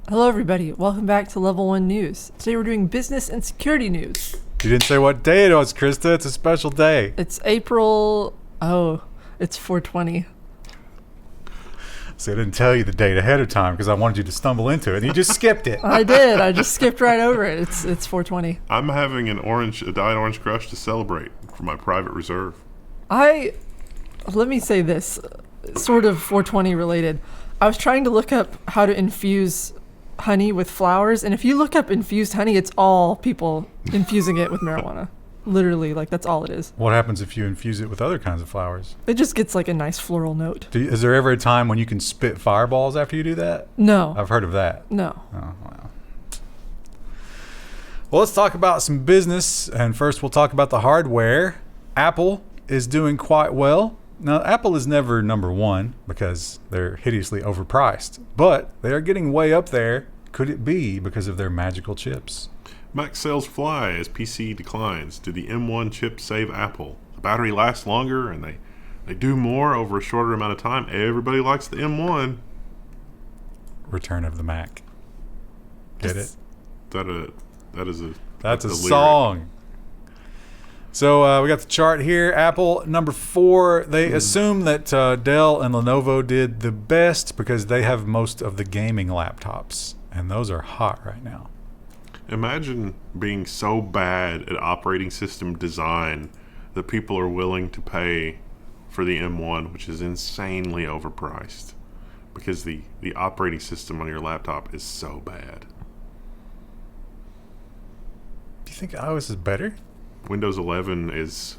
Hello everybody, welcome back to Level 1 News. Today we're doing business and security news. You didn't say what day it was, Krista. It's a special day. It's it's 420. So I didn't tell you the date ahead of time because I wanted you to stumble into it, and you just skipped it. I did, I just skipped right over it. It's 420. I'm having a Diet Orange Crush to celebrate for my private reserve. Let me say this, sort of 420 related. I was trying to look up how to infuse honey with flowers, and if you look up infused honey, it's all people infusing it with marijuana. Literally, like, that's all it is. What happens if you infuse it with other kinds of flowers? It just gets like a nice floral note. Is there ever a time when you can spit fireballs after you do that? No. I've heard of that. No. Oh, wow. Well, let's talk about some business, and first we'll talk about the hardware. Apple is doing quite well. Now, Apple is never number one because they're hideously overpriced, but they are getting way up there. Could it be because of their magical chips? Mac sales fly as PC declines. Did the M1 chip save Apple? The battery lasts longer and they do more over a shorter amount of time. Everybody likes the M1. Return of the Mac. Get it? That's a song. So we got the chart here. Apple, number 4. They assume that Dell and Lenovo did the best because they have most of the gaming laptops. And those are hot right now. Imagine being so bad at operating system design that people are willing to pay for the M1, which is insanely overpriced because the operating system on your laptop is so bad. Do you think iOS is better? Windows 11 is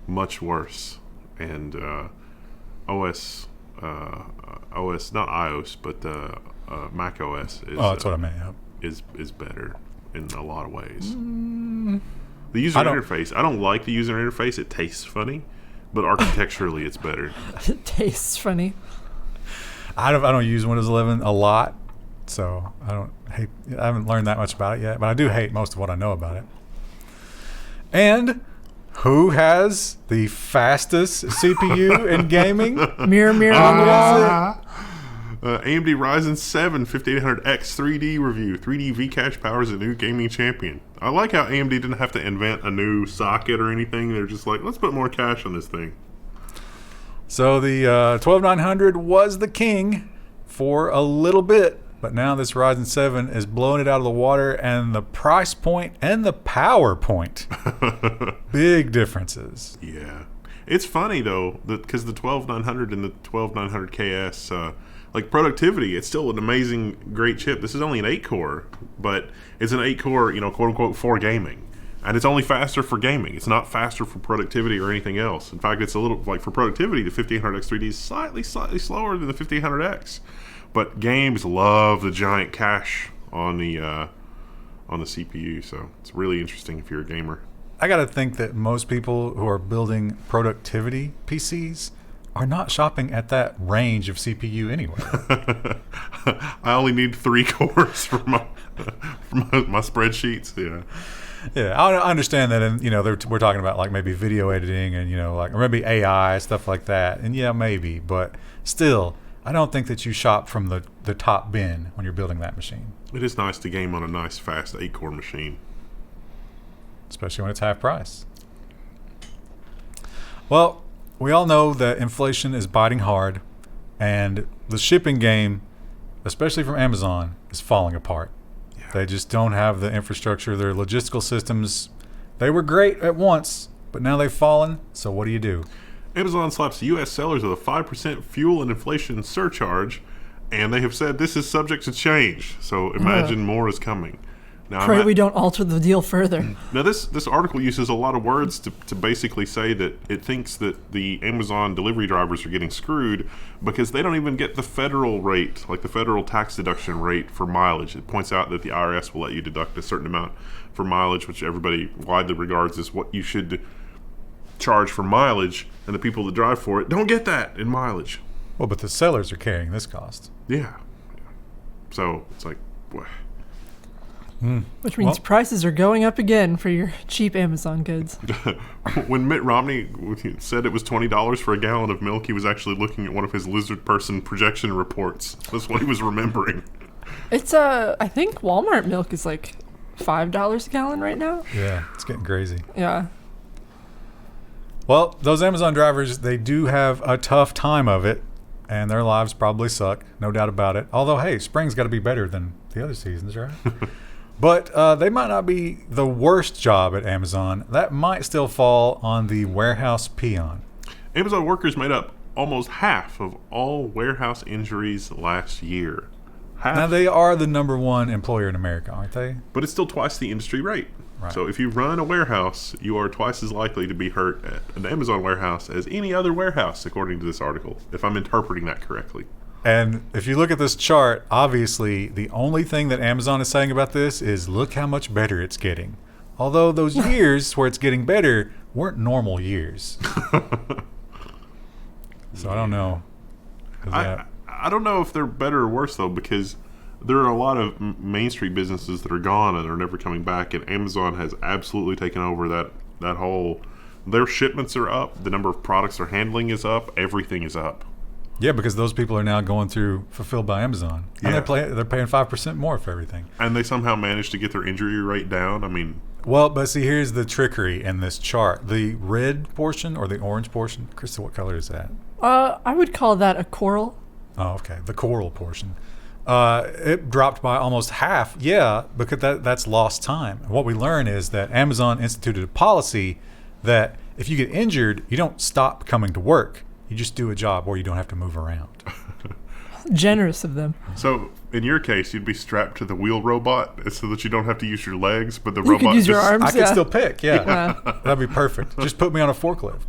much worse, and OS, not iOS, but Mac OS is. Oh, that's what I meant. Yep. Is better in a lot of ways. The user interface, I don't like the user interface. It tastes funny, but architecturally, it's better. It tastes funny. I don't use Windows 11 a lot, so I haven't learned that much about it yet, but I do hate most of what I know about it. And who has the fastest CPU in gaming? Mirror on the wall. AMD Ryzen 7 5800X 3D review. 3D V-Cache powers a new gaming champion. I like how AMD didn't have to invent a new socket or anything. They're just like, let's put more cache on this thing. So the 12900 was the king for a little bit, but now this Ryzen 7 is blowing it out of the water, and the price point and the power point. Big differences. Yeah. It's funny, though, because the 12900 and the 12900KS, like productivity, it's still an amazing, great chip. This is only an 8-core, but it's an 8-core, quote-unquote, for gaming. And it's only faster for gaming. It's not faster for productivity or anything else. In fact, it's a little, like, for productivity, the 5800X 3D is slightly slower than the 5800X. But games love the giant cache on the CPU, so it's really interesting if you're a gamer. I got to think that most people who are building productivity PCs are not shopping at that range of CPU anyway. I only need 3 cores for my spreadsheets. Yeah, I understand that, and we're talking about like maybe video editing and or maybe AI stuff like that, and yeah, maybe, but still. I don't think that you shop from the top bin when you're building that machine. It is nice to game on a nice, fast 8-core machine. Especially when it's half price. Well, we all know that inflation is biting hard, and the shipping game, especially from Amazon, is falling apart. Yeah. They just don't have the infrastructure. Their logistical systems, they were great at once, but now they've fallen, so what do you do? Amazon slaps U.S. sellers with a 5% fuel and inflation surcharge, and they have said this is subject to change. So imagine more is coming. Now, Pray we don't alter the deal further. Now, this article uses a lot of words to basically say that it thinks that the Amazon delivery drivers are getting screwed because they don't even get the federal rate, like the federal tax deduction rate for mileage. It points out that the IRS will let you deduct a certain amount for mileage, which everybody widely regards as what you should charge for mileage, and the people that drive for it don't get that in mileage. Well, but the sellers are carrying this cost. Yeah. So it's like, boy. Which means prices are going up again for your cheap Amazon goods. When Mitt Romney said it was $20 for a gallon of milk, he was actually looking at one of his lizard person projection reports. That's what he was remembering. It's I think Walmart milk is like $5 a gallon right now. Yeah, it's getting crazy. Yeah. Well, those Amazon drivers, they do have a tough time of it, and their lives probably suck, no doubt about it. Although, hey, spring's got to be better than the other seasons, right? But they might not be the worst job at Amazon. That might still fall on the warehouse peon. Amazon workers made up almost half of all warehouse injuries last year. Half. Now, they are the number one employer in America, aren't they? But it's still twice the industry rate. Right. So if you run a warehouse, you are twice as likely to be hurt at an Amazon warehouse as any other warehouse, according to this article, if I'm interpreting that correctly. And if you look at this chart, obviously, the only thing that Amazon is saying about this is look how much better it's getting. Although those years where it's getting better weren't normal years. So I don't know. I don't know if they're better or worse, though, because there are a lot of Main Street businesses that are gone and are never coming back, and Amazon has absolutely taken over that whole... Their shipments are up, the number of products they're handling is up, everything is up. Yeah, because those people are now going through Fulfilled by Amazon. And Yeah. they're paying 5% more for everything. And they somehow managed to get their injury rate down. I mean... Well, but see, here's the trickery in this chart. The red portion or the orange portion, Krista, what color is that? I would call that a coral. Oh, okay. The coral portion. It dropped by almost half. Yeah, because that's lost time. And what we learn is that Amazon instituted a policy that if you get injured, you don't stop coming to work. You just do a job where you don't have to move around. Generous of them. So, in your case, you'd be strapped to the wheel robot so that you don't have to use your legs, but the You robot could use your just... arms. I could Yeah. still pick, yeah. Yeah. That'd be perfect. Just put me on a forklift.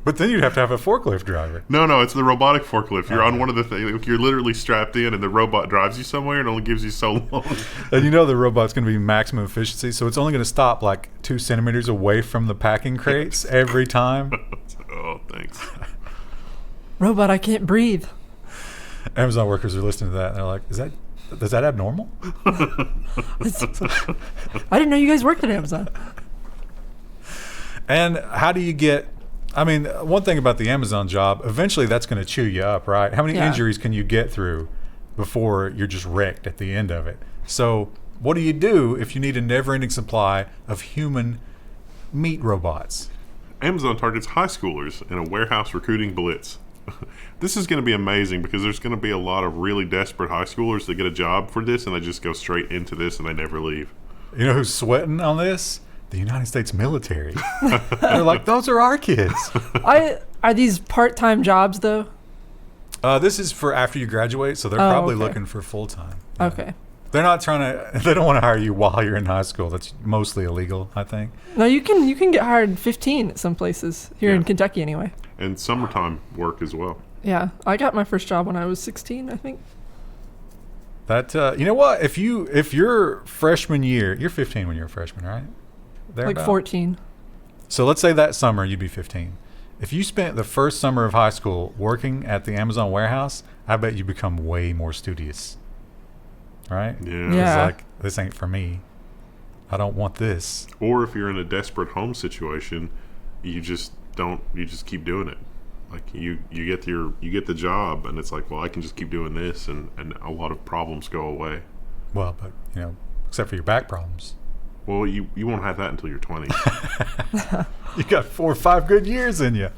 But then you'd have to have a forklift driver. No, it's the robotic forklift. You're on one of the things. You're literally strapped in, and the robot drives you somewhere, and only gives you so long. And you know the robot's going to be maximum efficiency, so it's only going to stop like 2 centimeters away from the packing crates every time. Oh, thanks. Robot, I can't breathe. Amazon workers are listening to that, and they're like, is that abnormal? I didn't know you guys worked at Amazon. And how do you get... I mean, one thing about the Amazon job, eventually that's going to chew you up, right? How many Yeah. injuries can you get through before you're just wrecked at the end of it? So what do you do if you need a never-ending supply of human meat robots? Amazon targets high schoolers in a warehouse recruiting blitz. This is going to be amazing because there's going to be a lot of really desperate high schoolers that get a job for this, and they just go straight into this and they never leave. You know who's sweating on this? The United States military. They're like, those are our kids. Are these part-time jobs though? This is for after you graduate, so they're probably looking for full-time. Yeah. Okay. They're not trying to... They don't want to hire you while you're in high school. That's mostly illegal, I think. No, you can get hired 15 at some places here in Kentucky anyway. And summertime work as well. Yeah, I got my first job when I was 16, I think. That you know what? If your freshman year, you're 15 when you're a freshman, right? Like 14. So let's say that summer you'd be 15. If you spent the first summer of high school working at the Amazon warehouse, I bet you become way more studious. Right? Yeah. Yeah. It's like, this ain't for me. I don't want this. Or if you're in a desperate home situation, you just keep doing it. Like you get the job, and it's like, well, I can just keep doing this, and a lot of problems go away. Well, but except for your back problems. Well, you won't have that until you're 20. You got 4 or 5 good years in you.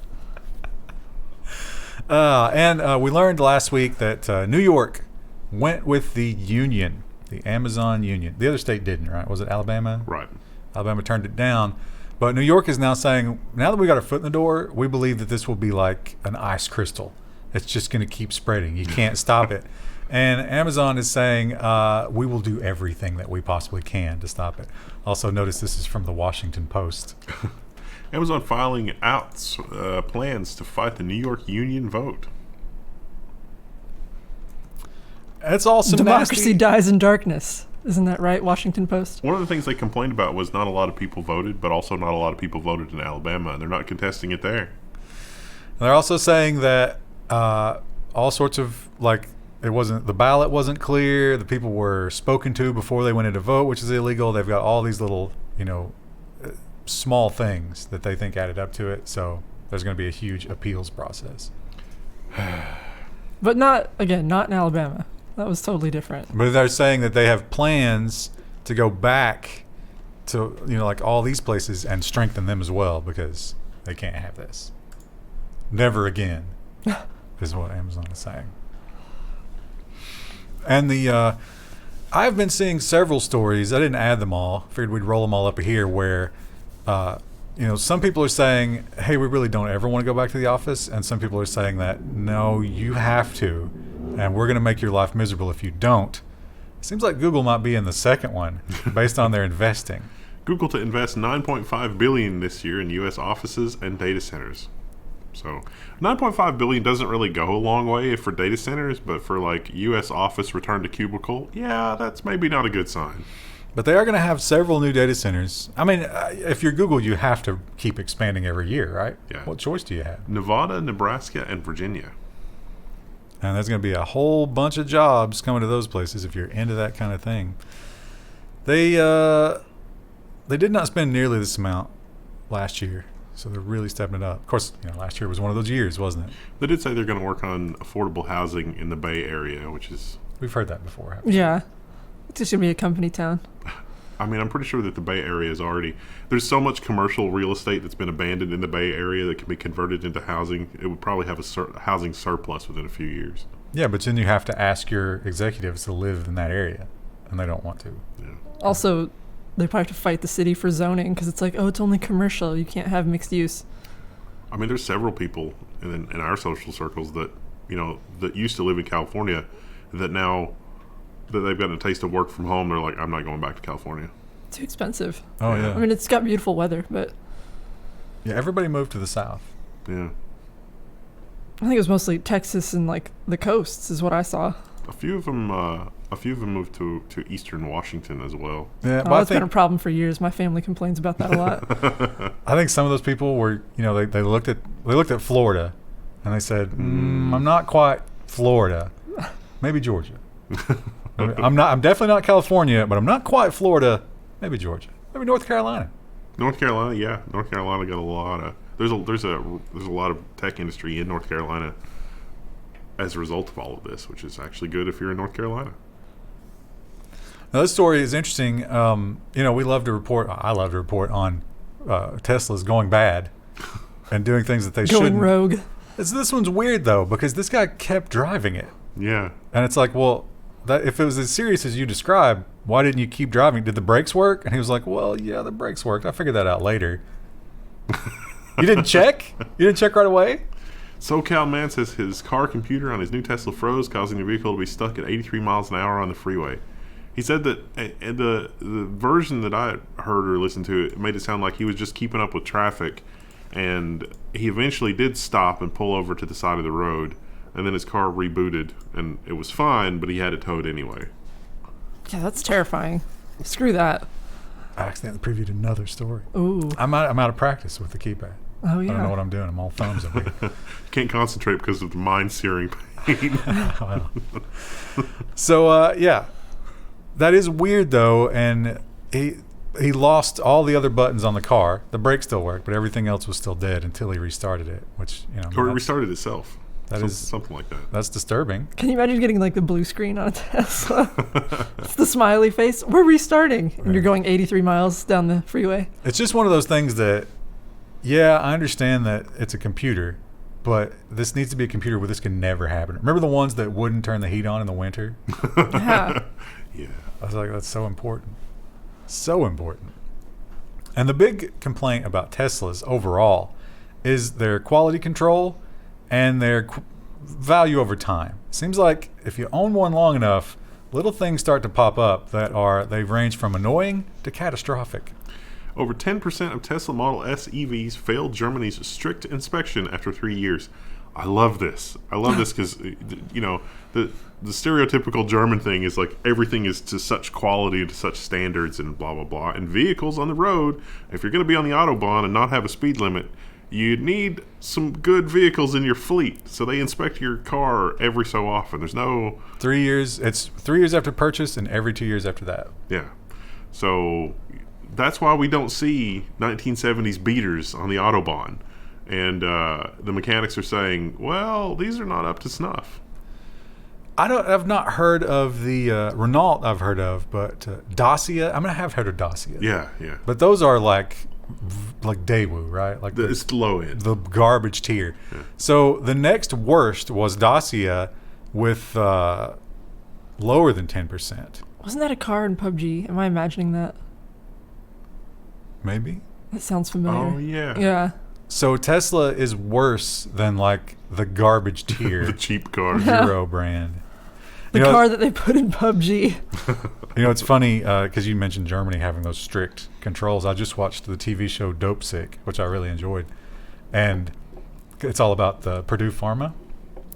And we learned last week that New York went with the union, the Amazon union. The other state didn't, right? Was it Alabama? Right. Alabama turned it down. But New York is now saying, now that we got our foot in the door, we believe that this will be like an ice crystal. It's just going to keep spreading. You can't stop it. And Amazon is saying, we will do everything that we possibly can to stop it. Also, notice this is from the Washington Post. Amazon filing out plans to fight the New York union vote. It's all some Democracy nasty... dies in darkness. Isn't that right, Washington Post? One of the things they complained about was not a lot of people voted, but also not a lot of people voted in Alabama, and they're not contesting it there. They're also saying that all sorts of, like, the ballot wasn't clear, the people were spoken to before they went in to vote, which is illegal. They've got all these little, small things that they think added up to it, so there's going to be a huge appeals process. But not in Alabama. that was totally different. But they're saying that they have plans to go back to, like all these places and strengthen them as well, because they can't have this. Never again, is what Amazon is saying. And I've been seeing several stories. I didn't add them all. Figured we'd roll them all up here where, some people are saying, hey, we really don't ever want to go back to the office. And some people are saying that, no, you have to. And we're going to make your life miserable if you don't. It seems like Google might be in the second one based on their investing. Google to invest $9.5 billion this year in U.S. offices and data centers. So $9.5 billion doesn't really go a long way for data centers, but for like U.S. office return to cubicle, yeah, that's maybe not a good sign. But they are going to have several new data centers. I mean, if you're Google, you have to keep expanding every year, right? Yeah. What choice do you have? Nevada, Nebraska, and Virginia. And there's going to be a whole bunch of jobs coming to those places if you're into that kind of thing. They did not spend nearly this amount last year, so they're really stepping it up. Of course, last year was one of those years, wasn't it? They did say they're going to work on affordable housing in the Bay Area, which is... We've heard that before, haven't we? Yeah. It's just going to be a company town. I mean, I'm pretty sure that the Bay Area is already... There's so much commercial real estate that's been abandoned in the Bay Area that can be converted into housing. It would probably have a housing surplus within a few years. Yeah, but then you have to ask your executives to live in that area, and they don't want to. Yeah. Also, they probably have to fight the city for zoning because it's like, oh, it's only commercial. You can't have mixed use. I mean, there's several people in our social circles that, that used to live in California that now that they've gotten a taste of work from home, they're like, I'm not going back to California. Too expensive. Oh, yeah. I mean, it's got beautiful weather, but... Yeah, everybody moved to the south. Yeah. I think it was mostly Texas and, like, the coasts is what I saw. A few of them moved to eastern Washington as well. Yeah, Oh, that's been a problem for years. My family complains about that a lot. I think some of those people were, they looked at Florida, and they said, I'm not quite Florida. Maybe Georgia. I'm definitely not California, but I'm not quite Florida. Maybe Georgia. Maybe North Carolina. North Carolina, yeah. North Carolina got a lot of... There's a lot of tech industry in North Carolina as a result of all of this, which is actually good if you're in North Carolina. Now, this story is interesting. We love to report. I love to report on Tesla's going bad and doing things that they shouldn't. Going rogue. This one's weird though, because this guy kept driving it. Yeah. And it's like, well, if it was as serious as you described, why didn't you keep driving? Did the brakes work? And he was like, well, yeah, the brakes worked. I figured that out later. You didn't check? You didn't check right away? SoCal man says his car computer on his new Tesla froze, causing the vehicle to be stuck at 83 miles an hour on the freeway. He said that the version that I heard or listened to, it made it sound like he was just keeping up with traffic, and he eventually did stop and pull over to the side of the road, and then his car rebooted, and it was fine, but he had it towed anyway. Yeah, that's terrifying. Screw that. I accidentally previewed another story. Ooh. I'm out of practice with the keypad. Oh, yeah. I don't know what I'm doing. I'm all thumbs over here. Can't concentrate because of the mind-searing pain. Well. So, yeah. That is weird, though, and he lost all the other buttons on the car. The brakes still worked, but everything else was still dead until he restarted it, which, Or it restarted itself. That is something like that. That's disturbing. Can you imagine getting like the blue screen on a Tesla? It's the smiley face. We're restarting. And you're going 83 miles down the freeway. It's just one of those things that, yeah, I understand that it's a computer, but this needs to be a computer where this can never happen. Remember the ones that wouldn't turn the heat on in the winter? Yeah. Yeah. I was like, that's so important. So important. And the big complaint about Teslas overall is their quality control and their value over time. Seems like if you own one long enough, little things start to pop up they've ranged from annoying to catastrophic. Over 10% of Tesla Model S EVs failed Germany's strict inspection after 3 years. I love this. I love this because, the stereotypical German thing is like everything is to such quality and to such standards and blah, blah, blah. And vehicles on the road, if you're going to be on the Autobahn and not have a speed limit, you need some good vehicles in your fleet. So they inspect your car every so often. There's no... 3 years. It's 3 years after purchase and every 2 years after that. Yeah. So that's why we don't see 1970s beaters on the Autobahn. And the mechanics are saying, well, these are not up to snuff. I've not heard of the Renault. I've heard of, but Dacia. I have heard of Dacia. Yeah. But those are like Daewoo, right? Like It's the low end. the garbage tier. Yeah. So the next worst was Dacia with lower than 10%. Wasn't that a car in PUBG? Am I imagining that? Maybe. That sounds familiar. Oh, yeah. Yeah. So Tesla is worse than like the garbage tier. The cheap car. Euro brand. The car that they put in PUBG. It's funny because you mentioned Germany having those strict controls. I just watched the TV show Dope Sick, which I really enjoyed. And it's all about the Purdue Pharma.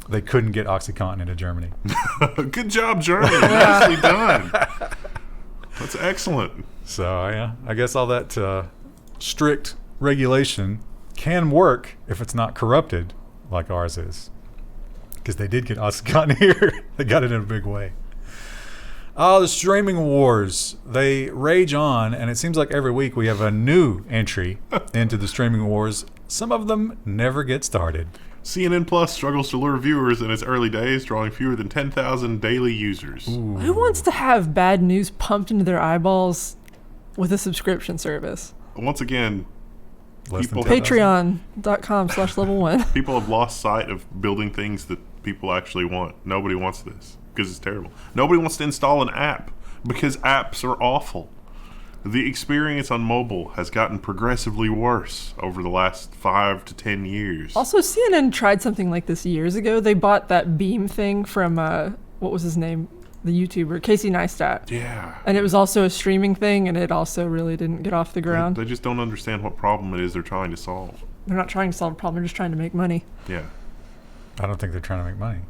They couldn't get OxyContin into Germany. Good job, Germany. Nicely done. That's excellent. So, yeah, I guess all that strict regulation can work if it's not corrupted like ours is. Because they did get OxyContin here. They got it in a big way. The streaming wars, they rage on, and it seems like every week we have a new entry into the streaming wars. Some of them never get started. CNN Plus struggles to lure viewers in its early days, drawing fewer than 10,000 daily users. Ooh. Who wants to have bad news pumped into their eyeballs with a subscription service? Once again, Less than people, 10,000. Patreon.com/level1. people have lost sight of building things that people actually want. Nobody wants this because it's terrible. Nobody wants to install an app because apps are awful. The experience on mobile has gotten progressively worse over the last 5 to 10 years. Also, CNN tried something like this years ago. They bought that Beam thing from, what was his name? The YouTuber, Casey Neistat. Yeah. And it was also a streaming thing, and it also really didn't get off the ground. They just don't understand what problem it is they're trying to solve. They're not trying to solve a problem, they're just trying to make money. Yeah. I don't think they're trying to make money.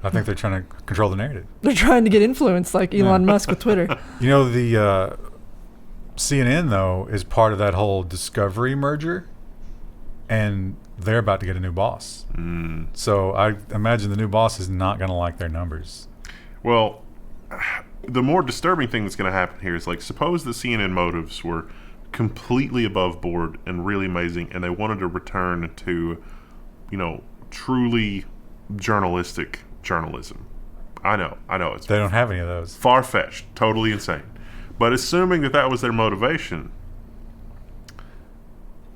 I think they're trying to control the narrative. They're trying to get influence like Elon Musk with Twitter. The CNN, though, is part of that whole Discovery merger, and they're about to get a new boss. So I imagine the new boss is not going to like their numbers. Well, the more disturbing thing that's going to happen here is, like, suppose the CNN motives were completely above board and really amazing, and they wanted to return to, truly journalistic journalism. I know. It's They don't have any of those. far-fetched, totally insane. But assuming that was their motivation,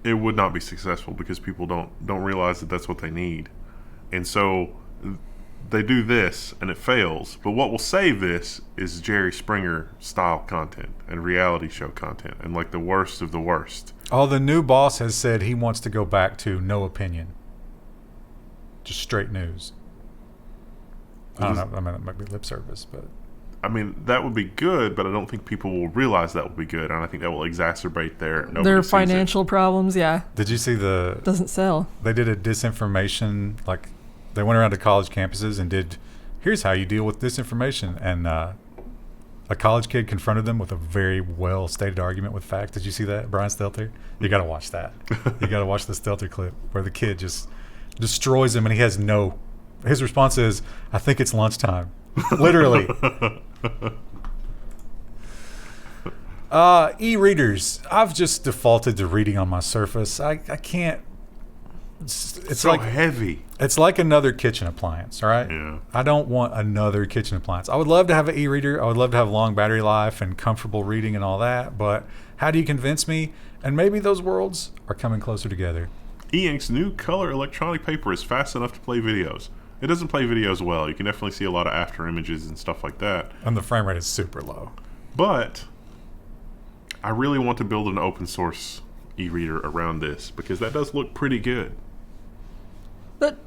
it would not be successful because people don't realize that that's what they need. And so they do this and it fails. But what will save this is Jerry Springer style content and reality show content and like the worst of the worst. The new boss has said he wants to go back to no opinion. Just straight news. I don't know. I mean, it might be lip service, but... that would be good, but I don't think people will realize that will be good, and I think that will exacerbate their financial problems. Yeah. Did you see doesn't sell? They did a disinformation, like they went around to college campuses and did, here's how you deal with disinformation, and a college kid confronted them with a very well stated argument with facts. Did you see that, Brian Stelter? You got to watch that. You got to watch the Stelter clip where the kid just destroys him, and he has his response is, I think it's lunchtime. Literally. E-readers. I've just defaulted to reading on my Surface. I can't. It's so like heavy. It's like another kitchen appliance, all right? Yeah. I don't want another kitchen appliance. I would love to have an e-reader. I would love to have long battery life and comfortable reading and all that. But how do you convince me? And maybe those worlds are coming closer together. E-Ink's new color electronic paper is fast enough to play videos. It doesn't play videos well. You can definitely see a lot of after images and stuff like that. And the frame rate is super low. But I really want to build an open source e-reader around this because that does look pretty good. But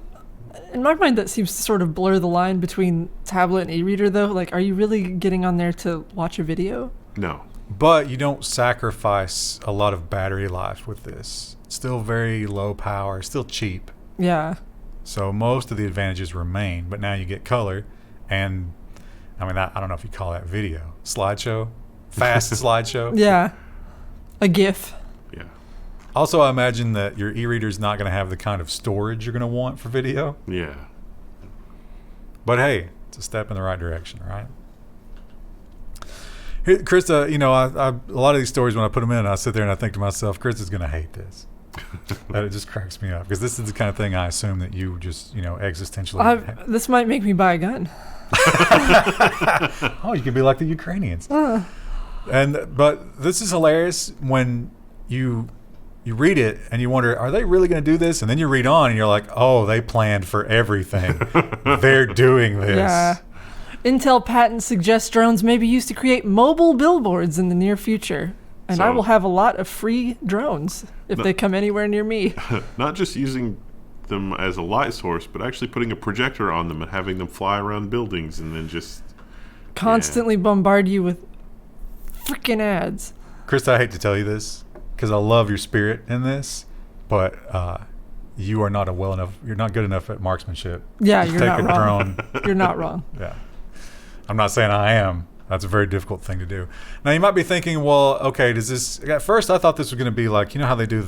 in my mind, that seems to sort of blur the line between tablet and e-reader, though. Like, are you really getting on there to watch a video? No. But you don't sacrifice a lot of battery life with this. It's still very low power, still cheap. Yeah. So most of the advantages remain, but now you get color, and I don't know if you call that video. Slideshow? Fast slideshow? Yeah. A GIF. Yeah. Also, I imagine that your e-reader is not going to have the kind of storage you're going to want for video. Yeah. But hey, it's a step in the right direction, right? Here, Krista, a lot of these stories, when I put them in, I sit there and I think to myself, Krista's going to hate this. That it just cracks me up because this is the kind of thing I assume that you just, existentially. This might make me buy a gun. Oh, you could be like the Ukrainians. But this is hilarious when you read it and you wonder, are they really going to do this? And then you read on and you're like, oh, they planned for everything. They're doing this. Yeah. Intel patent suggests drones may be used to create mobile billboards in the near future. And I will have a lot of free drones if they come anywhere near me. Not just using them as a light source, but actually putting a projector on them and having them fly around buildings and then just constantly bombard you with freaking ads. Chris, I hate to tell you this because I love your spirit in this, but you are not you're not good enough at marksmanship. Yeah, you're not wrong. You're not wrong. Yeah. I'm not saying I am. That's a very difficult thing to do. Now, you might be thinking, well, okay, at first I thought this was going to be like, how they do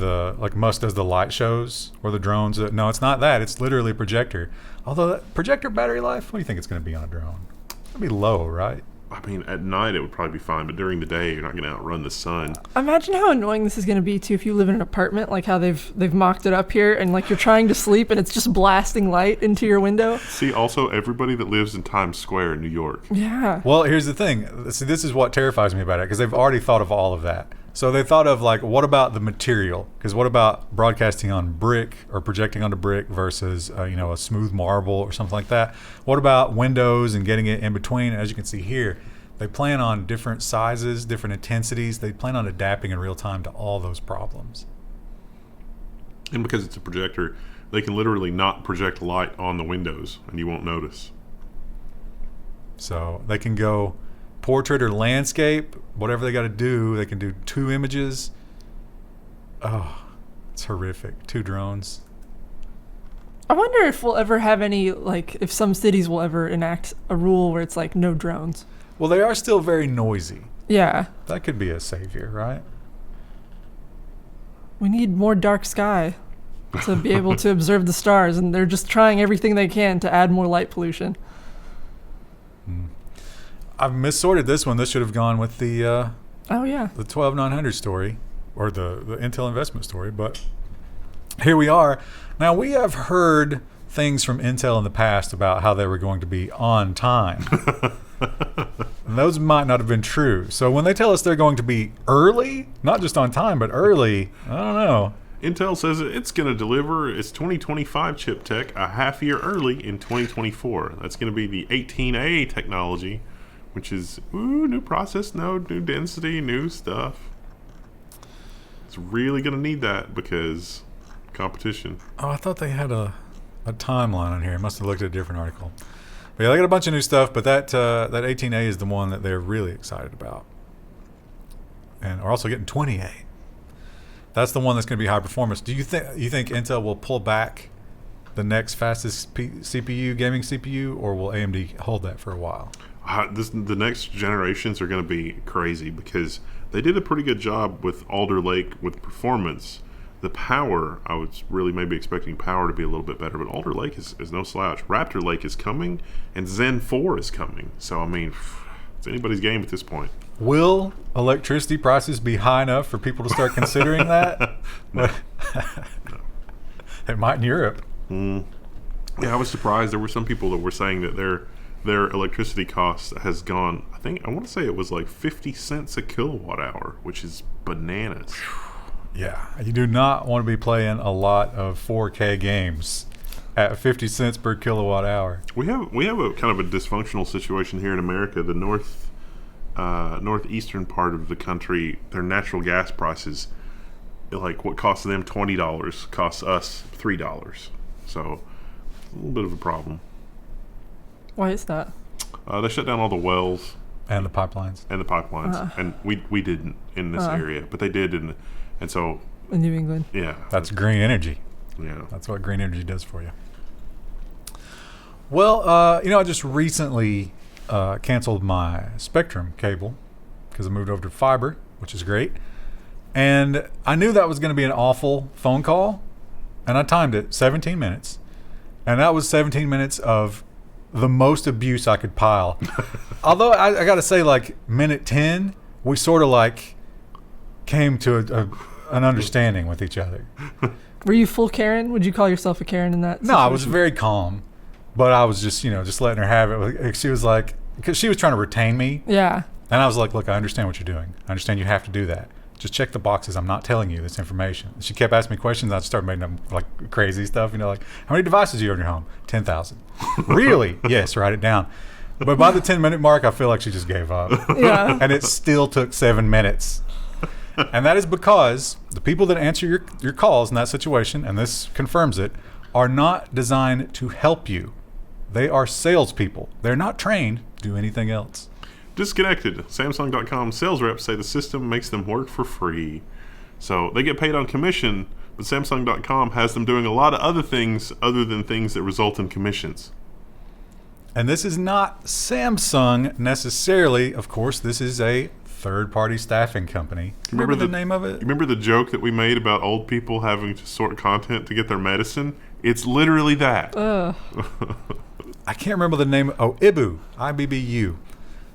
Musk does the light shows or the drones. No, it's not that. It's literally a projector. Although that projector battery life, what do you think it's going to be on a drone? It'll be low, right? I mean, at night it would probably be fine, but during the day you're not going to outrun the sun. Imagine how annoying this is going to be too if you live in an apartment, like how they've mocked it up here, and like you're trying to sleep and it's just blasting light into your window. See, also everybody that lives in Times Square in New York. Yeah. Well, here's the thing. See, this is what terrifies me about it because they've already thought of all of that. So they thought of what about the material? Because what about broadcasting on brick or projecting onto brick versus a smooth marble or something like that? What about windows and getting it in between? As you can see here, they plan on different sizes, different intensities. They plan on adapting in real time to all those problems. And because it's a projector, they can literally not project light on the windows and you won't notice. So they can go portrait or landscape, whatever they got to do. They can do 2 images. Oh, it's horrific. 2 drones. I wonder if we'll ever have any, if some cities will ever enact a rule where it's no drones. Well, they are still very noisy. Yeah. That could be a savior, right? We need more dark sky to be able to observe the stars, and they're just trying everything they can to add more light pollution. I've missorted this one. This should have gone with the the 12900 story or the Intel investment story, but here we are. Now, we have heard things from Intel in the past about how they were going to be on time. And those might not have been true. So when they tell us they're going to be early, not just on time, but early, I don't know. Intel says it's going to deliver its 2025 chip tech a half year early in 2024. That's going to be the 18A technology, which is new process node, new density, new stuff. It's really going to need that because competition. Oh, I thought they had a timeline on here. I must have looked at a different article. But yeah, they got a bunch of new stuff, but that 18A is the one that they're really excited about. And are also getting 20A. That's the one that's going to be high performance. Do you think Intel will pull back the next fastest CPU, gaming CPU, or will AMD hold that for a while? The next generations are going to be crazy because they did a pretty good job with Alder Lake with performance. The power, I was really maybe expecting power to be a little bit better, but Alder Lake is no slouch. Raptor Lake is coming, and Zen 4 is coming. So, I mean, it's anybody's game at this point. Will electricity prices be high enough for people to start considering that? No. It might in Europe. Yeah, I was surprised. There were some people that were saying that their electricity cost has gone, I want to say it was 50 cents a kilowatt hour, which is bananas. Yeah, you do not want to be playing a lot of 4K games at 50 cents per kilowatt hour. We have a kind of a dysfunctional situation here in America. The northeastern part of the country, their natural gas prices, what costs them $20 costs us $3. So a little bit of a problem. Why is that? They shut down all the wells and the pipelines. And we didn't in this area, but they did and so in New England. Yeah. That's green energy. Yeah. That's what green energy does for you. Well, I just recently canceled my Spectrum cable because I moved over to fiber, which is great. And I knew that was going to be an awful phone call, and I timed it 17 minutes. And that was 17 minutes of the most abuse I could pile. Although I got to say, minute 10, we sort of came to an understanding with each other. Were you full Karen? Would you call yourself a Karen in that No, situation? I was very calm, but I was just letting her have it. She was like, because she was trying to retain me, Yeah. and I was like, look, I understand what you're doing. I understand you have to do that. Just check the boxes. I'm not telling you this information. She kept asking me questions. I'd start making them like crazy stuff. Like, how many devices do you have in your home? 10,000. Really? Yes, write it down. But by the 10-minute mark, I feel like she just gave up. Yeah. And it still took 7 minutes. And that is because the people that answer your calls in that situation, and this confirms it, are not designed to help you. They are salespeople. They're not trained to do anything else. Disconnected. Samsung.com sales reps say the system makes them work for free. So they get paid on commission, but Samsung.com has them doing a lot of other things other than things that result in commissions. And this is not Samsung necessarily. Of course, this is a third-party staffing company. Remember the name of it? Remember the joke that we made about old people having to sort content to get their medicine? It's literally that. I can't remember the name. Oh, Ibu. IBBU.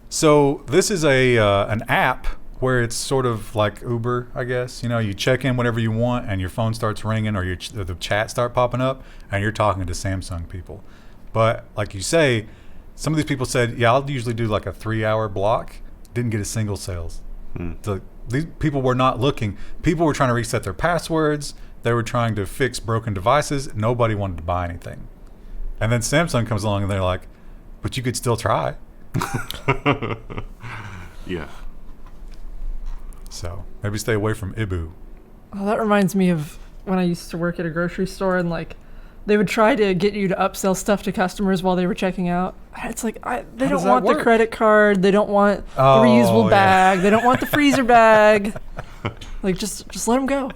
So this is an app where it's sort of like Uber, I guess. You check in whenever you want, and your phone starts ringing, or the chat start popping up, and you're talking to Samsung people. But like you say, some of these people said, yeah, I'll usually do like a 3-hour block. Didn't get a single sales. So these people were not looking. People were trying to reset their passwords. They were trying to fix broken devices. Nobody wanted to buy anything. And then Samsung comes along and they're like, but you could still try. Yeah. So maybe stay away from Ibu. Oh, that reminds me of when I used to work at a grocery store, and like they would try to get you to upsell stuff to customers while they were checking out. It's like they does don't that want the work? credit card, they don't want the Oh, reusable yeah. bag, they don't want the freezer bag. Like just let them go.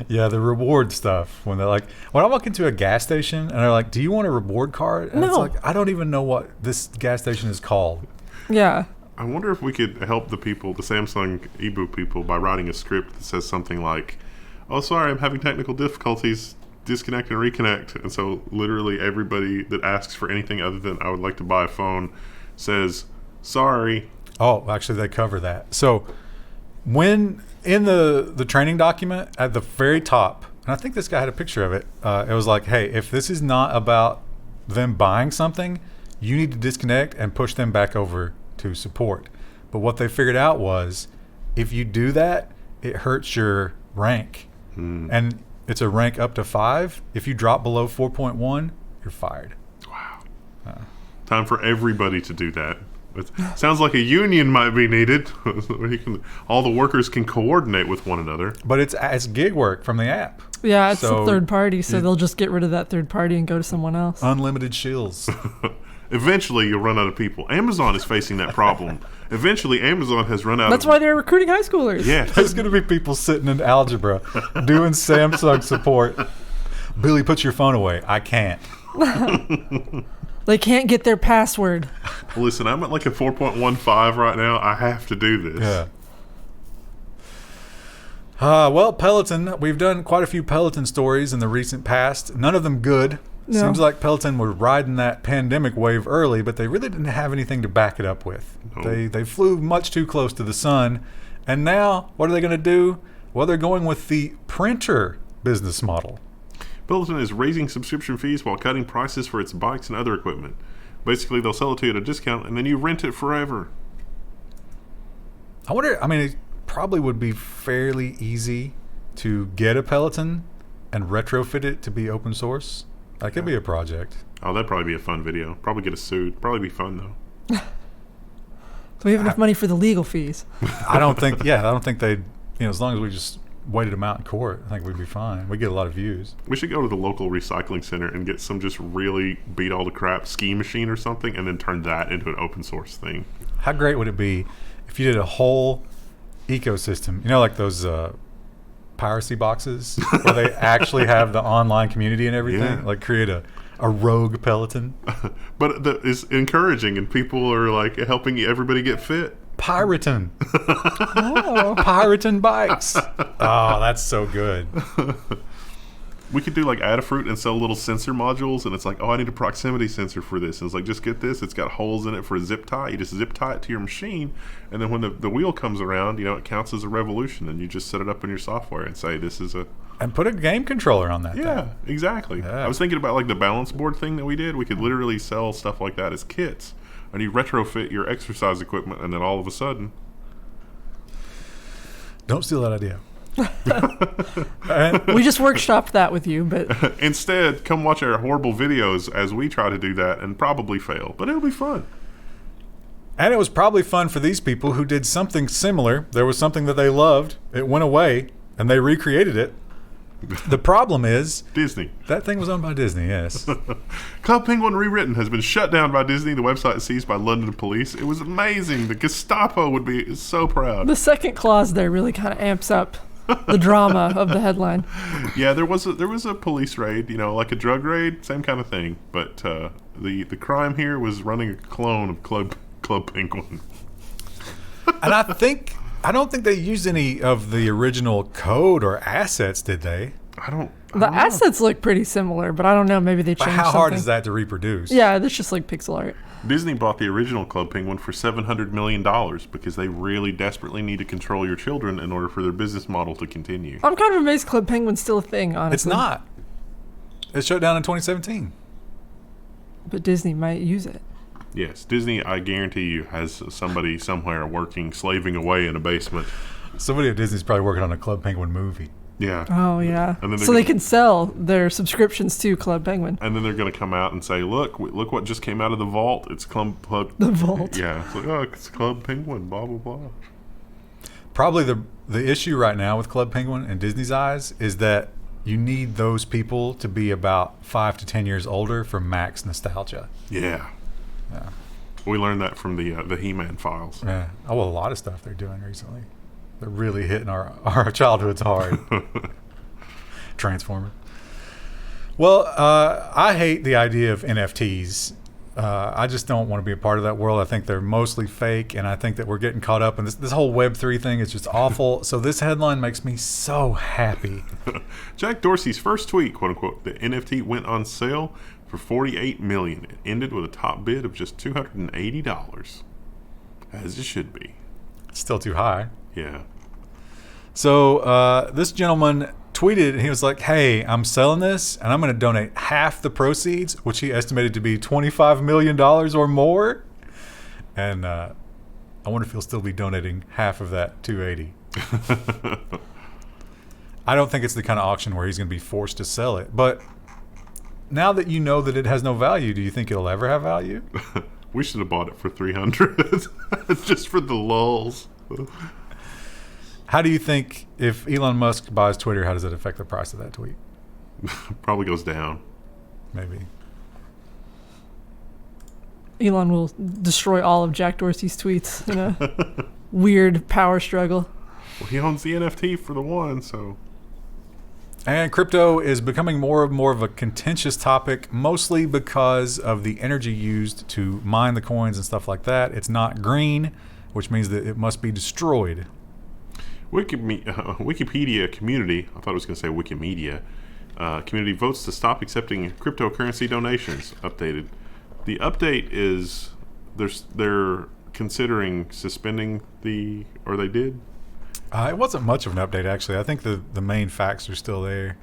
Yeah, the reward stuff. When they're like, when I walk into a gas station and they're like, do you want a reward card? And it's No. like, I don't even know what this gas station is called. Yeah. I wonder if we could help the Samsung Ibu people, by writing a script that says something like, oh, sorry, I'm having technical difficulties, disconnect and reconnect. And so literally everybody that asks for anything other than I would like to buy a phone says, sorry. Oh, actually, they cover that. So when in the training document at the very top, and I think this guy had a picture of it, it was like, hey, if this is not about them buying something, you need to disconnect and push them back over to support. But what they figured out was if you do that, it hurts your rank. And it's a rank up to 5. If you drop below 4.1, you're fired. Wow. Time for everybody to do that. It sounds like a union might be needed. All the workers can coordinate with one another. But it's gig work from the app. Yeah, it's So a third party, so you- they'll just get rid of that third party and go to someone else. Unlimited shills. Eventually, you'll run out of people. Amazon is facing that problem. Eventually, Amazon has run out That's of... why they're recruiting high schoolers. Yeah. There's going to be people sitting in algebra doing Samsung support. Billy, put your phone away. I can't. They can't get their password. Listen, I'm at like a 4.15 right now. I have to do this. Yeah. Well, Peloton. We've done quite a few Peloton stories in the recent past. None of them good. No. Seems like Peloton were riding that pandemic wave early, but they really didn't have anything to back it up with. No. They flew much too close to the sun. And now, what are they going to do? Well, they're going with the printer business model. Peloton is raising subscription fees while cutting prices for its bikes and other equipment. Basically, they'll sell it to you at a discount, and then you rent it forever. I wonder, it probably would be fairly easy to get a Peloton and retrofit it to be open source. That could be a project. Oh, that'd probably be a fun video. Probably get a suit. Probably be fun, though. So we have enough money for the legal fees. I don't think they'd, as long as we just waited them out in court, I think we'd be fine. We'd get a lot of views. We should go to the local recycling center and get some just really beat all the crap ski machine or something, and then turn that into an open source thing. How great would it be if you did a whole ecosystem, like those piracy boxes where they actually have the online community and everything, Yeah. like create a rogue Peloton. But that is encouraging, and people are like helping everybody get fit. Piraton. Oh. Piraton bikes. Oh, that's so good. We could do like Adafruit and sell little sensor modules, and it's like, oh, I need a proximity sensor for this. And it's like, just get this. It's got holes in it for a zip tie. You just zip tie it to your machine, and then when the wheel comes around, it counts as a revolution, and you just set it up in your software and say, this is a... And put a game controller on that Yeah, thing. exactly. Yeah. I was thinking about like the balance board thing that we did. We could literally sell stuff like that as kits, and you retrofit your exercise equipment, and then all of a sudden... Don't steal that idea. We just workshopped that with you, but Instead, come watch our horrible videos as we try to do that and probably fail, but it'll be fun. And it was probably fun for these people who did something similar. There was something that they loved. It went away, and they recreated it. The problem is... Disney. That thing was owned by Disney, yes. Club Penguin Rewritten has been shut down by Disney. The website is seized by London police. It was amazing. The Gestapo would be so proud. the second clause there really kind of amps up the drama of the headline. Yeah, there was a police raid, like a drug raid, same kind of thing. But the crime here was running a clone of Club Penguin. And I don't think they used any of the original code or assets, did they? I don't The know. assets look pretty similar, but I don't know. Maybe they But changed how hard something. is that to reproduce? Yeah, that's just like pixel art. Disney bought the original Club Penguin for $700 million because they really desperately need to control your children in order for their business model to continue. I'm kind of amazed Club Penguin's still a thing, honestly. It's not. It shut down in 2017. But Disney might use it. Yes, Disney, I guarantee you, has somebody somewhere working, slaving away in a basement. Somebody at Disney's probably working on a Club Penguin movie. Yeah. Oh, yeah. And then So they can sell their subscriptions to Club Penguin. And then they're going to come out and say, look what just came out of the vault. It's Club... The vault. Yeah. It's like, oh, it's Club Penguin, blah, blah, blah. Probably the issue right now with Club Penguin in Disney's eyes is that you need those people to be about 5 to 10 years older for max nostalgia. Yeah. Yeah. We learned that from the He-Man files. Yeah. Oh, well, a lot of stuff they're doing recently. They're really hitting our childhoods hard. Transformer. Well, I hate the idea of NFTs. I just don't want to be a part of that world. I think they're mostly fake, and I think that we're getting caught up in this whole Web3 thing is just awful. So this headline makes me so happy. Jack Dorsey's first tweet, quote unquote, the NFT went on sale for $48 million. It ended with a top bid of just $280, as it should be. It's still too high. Yeah. So this gentleman tweeted, and he was like, hey, I'm selling this, and I'm going to donate half the proceeds, which he estimated to be $25 million or more. And I wonder if he'll still be donating half of that $280. I don't think it's the kind of auction where he's going to be forced to sell it. But now that you know that it has no value, do you think it'll ever have value? We should have bought it for $300 just for the lulls. How do you think if Elon Musk buys Twitter, how does it affect the price of that tweet? Probably goes down. Maybe. Elon will destroy all of Jack Dorsey's tweets in a weird power struggle. Well, he owns the NFT for the one, so... And crypto is becoming more and more of a contentious topic, mostly because of the energy used to mine the coins and stuff like that. It's not green, which means that it must be destroyed. Wikipedia community, I thought I was going to say Wikimedia, community votes to stop accepting cryptocurrency donations. Updated. The update is they're considering suspending or they did? It wasn't much of an update, actually. I think the main facts are still there.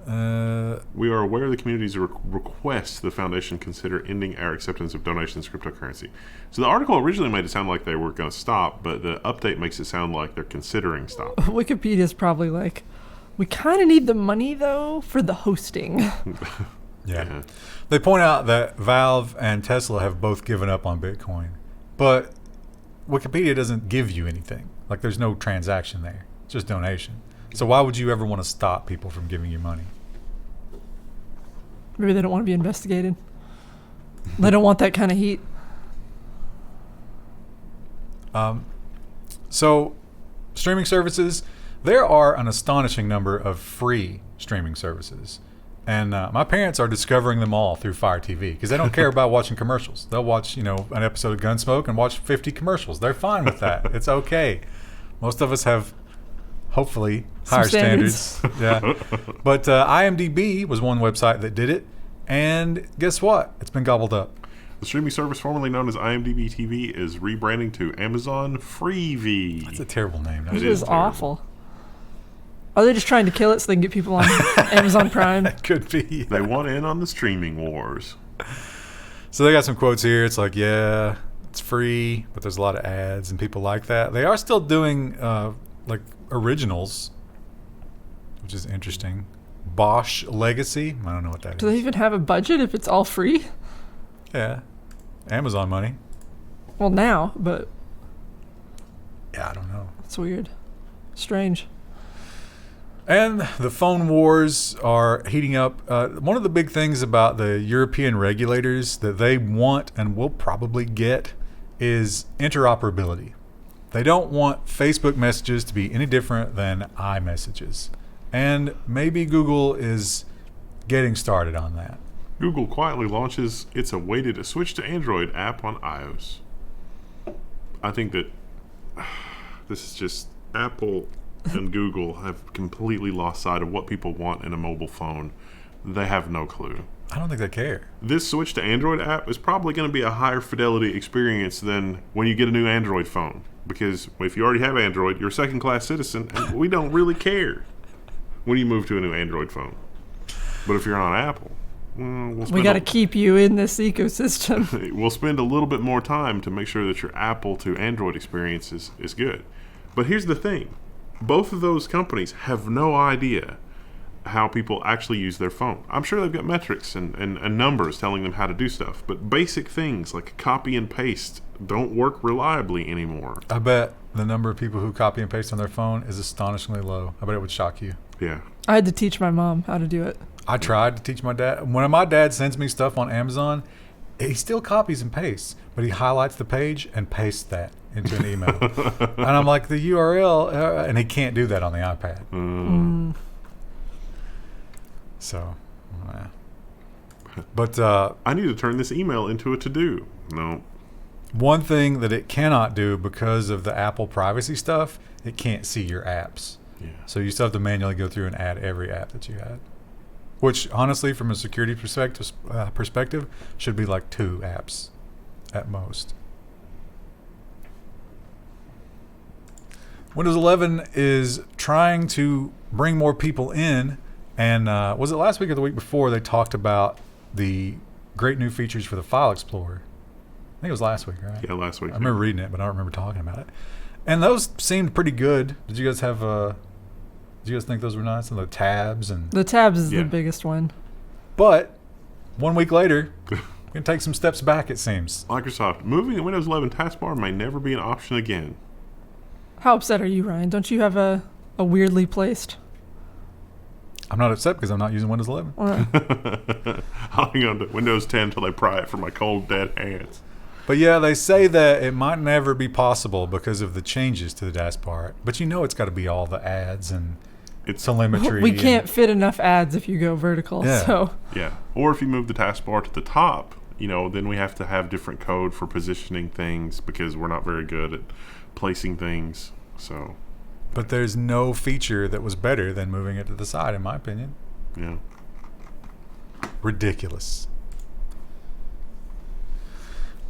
We are aware of the community's request the foundation consider ending our acceptance of donations to cryptocurrency. So the article originally made it sound like they were going to stop, but the update makes it sound like they're considering stop. Wikipedia's probably like, we kind of need the money, though, for the hosting. Yeah. They point out that Valve and Tesla have both given up on Bitcoin, but Wikipedia doesn't give you anything. Like, there's no transaction there. It's just donation. So why would you ever want to stop people from giving you money? Maybe they don't want to be investigated. They don't want that kind of heat. So, streaming services, there are an astonishing number of free streaming services. And my parents are discovering them all through Fire TV because they don't care about watching commercials. They'll watch, an episode of Gunsmoke and watch 50 commercials. They're fine with that. It's okay. Most of us have hopefully Some higher standards. Yeah. But IMDb was one website that did it. And guess what? It's been gobbled up. The streaming service formerly known as IMDb TV is rebranding to Amazon Freevee. That's a terrible name. It is awful. Are they just trying to kill it so they can get people on Amazon Prime? That could be. They want in on the streaming wars. So they got some quotes here. It's like, yeah, it's free, but there's a lot of ads and people like that. They are still doing like originals, which is interesting. Bosch Legacy. I don't know what that is. Do they even have a budget if it's all free? Yeah. Amazon money. Well, now, but Yeah, I don't know. it's weird. Strange. And the phone wars are heating up. One of the big things about the European regulators that they want and will probably get is interoperability. They don't want Facebook messages to be any different than iMessages. And maybe Google is getting started on that. Google quietly launches its awaited switch to Android app on iOS. I think that this is just Apple and Google have completely lost sight of what people want in a mobile phone. They have no clue. I don't think they care. This switch to Android app is probably going to be a higher fidelity experience than when you get a new Android phone. Because if you already have Android, you're a second-class citizen, and we don't really care when you move to a new Android phone. But if you're on Apple, We got to keep you in this ecosystem. we'll spend a little bit more time to make sure that your Apple to Android experience is good. But here's the thing. Both of those companies have no idea how people actually use their phone. I'm sure they've got metrics and numbers telling them how to do stuff, but basic things like copy and paste don't work reliably anymore. I bet the number of people who copy and paste on their phone is astonishingly low. I bet it would shock you. Yeah. I had to teach my mom how to do it. I tried to teach my dad. When my dad sends me stuff on Amazon, he still copies and pastes, but he highlights the page and pastes that into an email. And I'm like, the URL, and he can't do that on the iPad. So, but I need to turn this email into a to-do. No. One thing that it cannot do because of the Apple privacy stuff, it can't see your apps. Yeah. So you still have to manually go through and add every app that you had. Which, honestly, from a security perspective, should be like 2 apps at most. Windows 11 is trying to bring more people in. And was it last week or the week before they talked about the great new features for the File Explorer? I think it was last week, right? Yeah, last week. I remember reading it, but I don't remember talking about it. And those seemed pretty good. Did you guys have did you guys think those were nice? And the tabs and The tabs is the biggest one. But 1 week later, we're gonna take some steps back, it seems. Microsoft moving the Windows 11 taskbar may never be an option again. How upset are you, Ryan? Don't you have a weirdly placed? I'm not upset because I'm not using Windows 11. I'll hang on to Windows 10 until they pry it from my cold, dead hands. But yeah, they say that it might never be possible because of the changes to the taskbar. But you know it's got to be all the ads and telemetry. We can't fit enough ads if you go vertical. Yeah. So Yeah. Or if you move the taskbar to the top, then we have to have different code for positioning things because we're not very good at placing things. So. But there's no feature that was better than moving it to the side, in my opinion. Yeah. Ridiculous.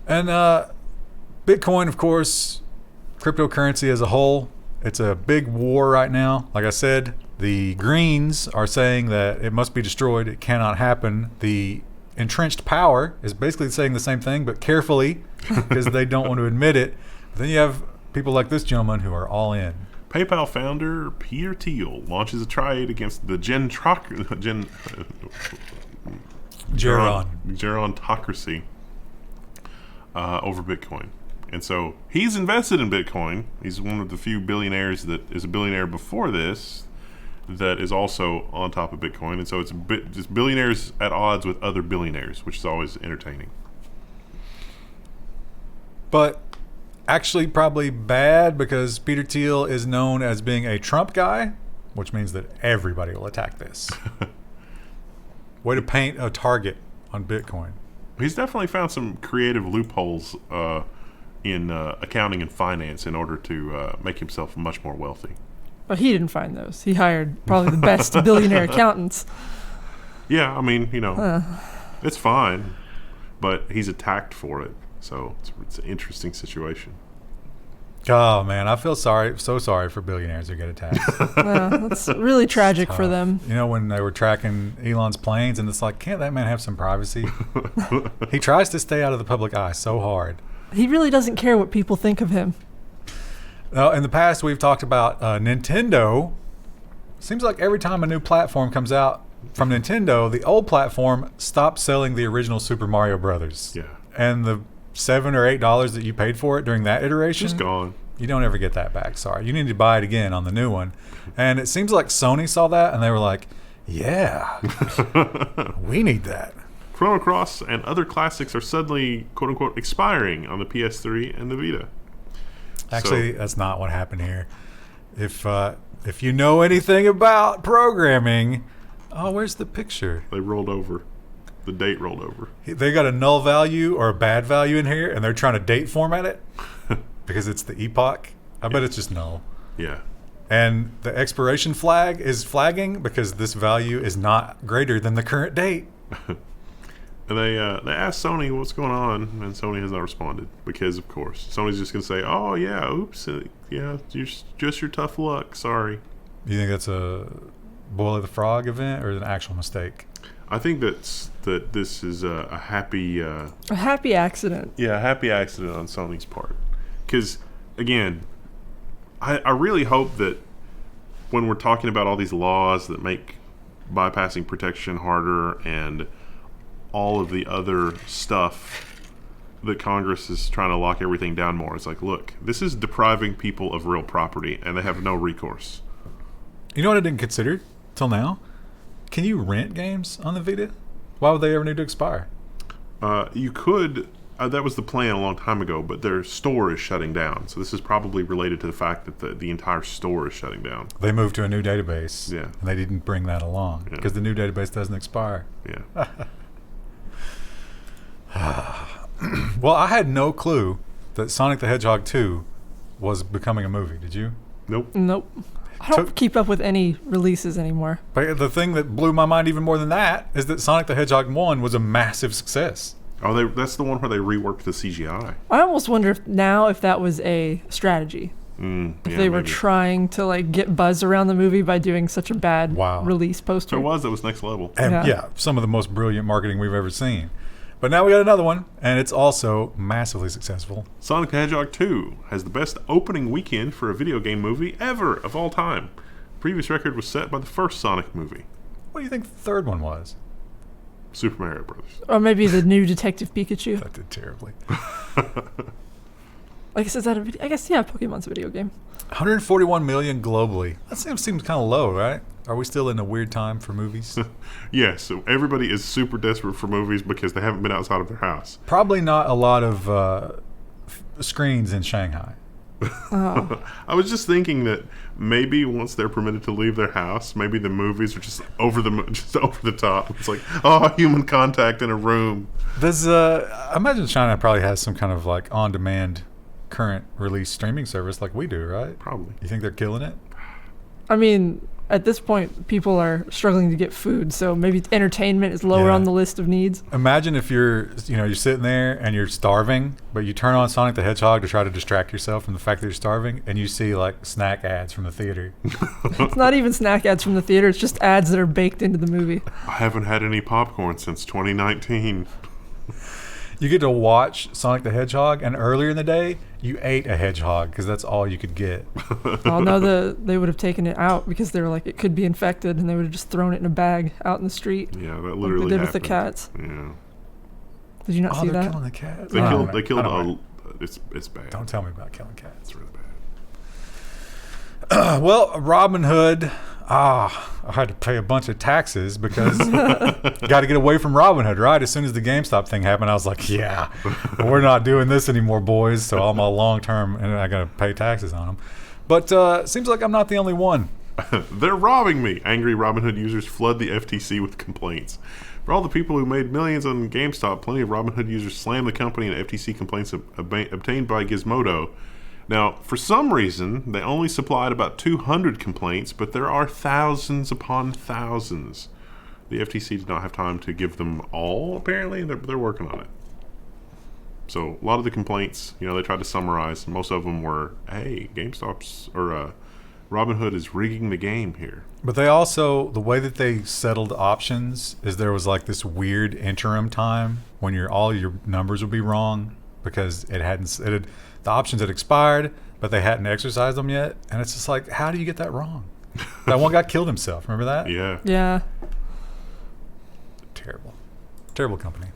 And Bitcoin, of course, cryptocurrency as a whole, it's a big war right now. Like I said, the Greens are saying that it must be destroyed. It cannot happen. The entrenched power is basically saying the same thing, but carefully because they don't want to admit it. Then you have people like this gentleman who are all in. PayPal founder Peter Thiel launches a tirade against the gerontocracy over Bitcoin. And so he's invested in Bitcoin. He's one of the few billionaires that is a billionaire before this that is also on top of Bitcoin. And so it's just billionaires at odds with other billionaires, which is always entertaining. But actually probably bad because Peter Thiel is known as being a Trump guy, which means that everybody will attack this. Way to paint a target on Bitcoin. He's definitely found some creative loopholes in accounting and finance in order to make himself much more wealthy. But he didn't find those. He hired probably the best billionaire accountants. Yeah, I mean, it's fine, but he's attacked for it. So it's an interesting situation. Oh man, I feel so sorry for billionaires who get attacked. That's really tragic for them. You know, when they were tracking Elon's planes, and it's like, can't that man have some privacy? He tries to stay out of the public eye so hard. He really doesn't care what people think of him. In the past, we've talked about Nintendo. Seems like every time a new platform comes out from Nintendo, the old platform stops selling the original Super Mario Brothers. Yeah. And the $7 or $8 that you paid for it during that iteration, Just gone. You don't ever get that back. Sorry. You need to buy it again on the new one. And it seems like Sony saw that and they were like, yeah, we need that. Chrono Cross and other classics are suddenly, quote unquote, expiring on the PS3 and the Vita. Actually, that's not what happened here. If you know anything about programming, where's the picture? They rolled over. The date rolled over. They got a null value or a bad value in here, and they're trying to date format it because it's the epoch. I bet it's just null. Yeah. And the expiration flag is flagging because this value is not greater than the current date. And they asked Sony what's going on, and Sony has not responded because, of course, Sony's just going to say, oh, yeah, oops, yeah, just your tough luck, sorry. You think that's a Boil of the Frog event or an actual mistake? I think that this is a happy... a happy accident. Yeah, a happy accident on Sony's part. Because, again, I really hope that when we're talking about all these laws that make bypassing protection harder and all of the other stuff that Congress is trying to lock everything down more, it's like, look, this is depriving people of real property, and they have no recourse. You know what I didn't consider till now? Can you rent games on the Vita? Why would they ever need to expire? You could. That was the plan a long time ago, but their store is shutting down. So this is probably related to the fact that the entire store is shutting down. They moved to a new database. Yeah. And they didn't bring that along because the new database doesn't expire. Yeah. Well, I had no clue that Sonic the Hedgehog 2 was becoming a movie. Did you? Nope. I don't keep up with any releases anymore. But the thing that blew my mind even more than that is that Sonic the Hedgehog 1 was a massive success. Oh, that's the one where they reworked the CGI. I almost wonder if that was a strategy. If they were trying to get buzz around the movie by doing such a bad release poster. It was next level. And some of the most brilliant marketing we've ever seen. But now we got another one, and it's also massively successful. Sonic the Hedgehog 2 has the best opening weekend for a video game movie ever of all time. Previous record was set by the first Sonic movie. What do you think the third one was? Super Mario Brothers. Or maybe the new Detective Pikachu. That did terribly. I guess, is that a video? I guess, yeah, Pokemon's a video game. 141 million globally. That seems kind of low, right? Are we still in a weird time for movies? Yes, so everybody is super desperate for movies because they haven't been outside of their house. Probably not a lot of screens in Shanghai. I was just thinking that maybe once they're permitted to leave their house, maybe the movies are just over the top. It's like, human contact in a room. I imagine China probably has some kind of on-demand current release streaming service like we do, right? Probably. You think they're killing it? I mean, at this point, people are struggling to get food, so maybe entertainment is lower on the list of needs. Imagine if you're sitting there and you're starving, but you turn on Sonic the Hedgehog to try to distract yourself from the fact that you're starving, and you see snack ads from the theater. It's not even snack ads from the theater; it's just ads that are baked into the movie. I haven't had any popcorn since 2019. You get to watch Sonic the Hedgehog, and earlier in the day, you ate a hedgehog because that's all you could get. Oh no, they would have taken it out because they were like, it could be infected, and they would have just thrown it in a bag out in the street. Yeah, that literally like they did happened. with the cats. Yeah. Did you not see they're that? killing the cats. They killed. It's bad. Don't tell me about killing cats. It's really bad. Well, Robinhood. I had to pay a bunch of taxes because got to get away from Robinhood, right? As soon as the GameStop thing happened, I was like, yeah, we're not doing this anymore, boys. So all my long-term, and I got to pay taxes on them. But seems like I'm not the only one. They're robbing me. Angry Robinhood users flood the FTC with complaints. For all the people who made millions on GameStop, plenty of Robinhood users slammed the company and FTC complaints obtained by Gizmodo Now, for some reason, they only supplied about 200 complaints, but there are thousands upon thousands. The FTC did not have time to give them all, apparently. They're working on it. So, a lot of the complaints, they tried to summarize. Most of them were, hey, GameStop's, or Robinhood is rigging the game here. But they also, the way that they settled options is there was like this weird interim time when all your numbers would be wrong because the options had expired, but they hadn't exercised them yet. And it's just like, how do you get that wrong? That one guy killed himself. Remember that? Yeah. Yeah. Terrible company.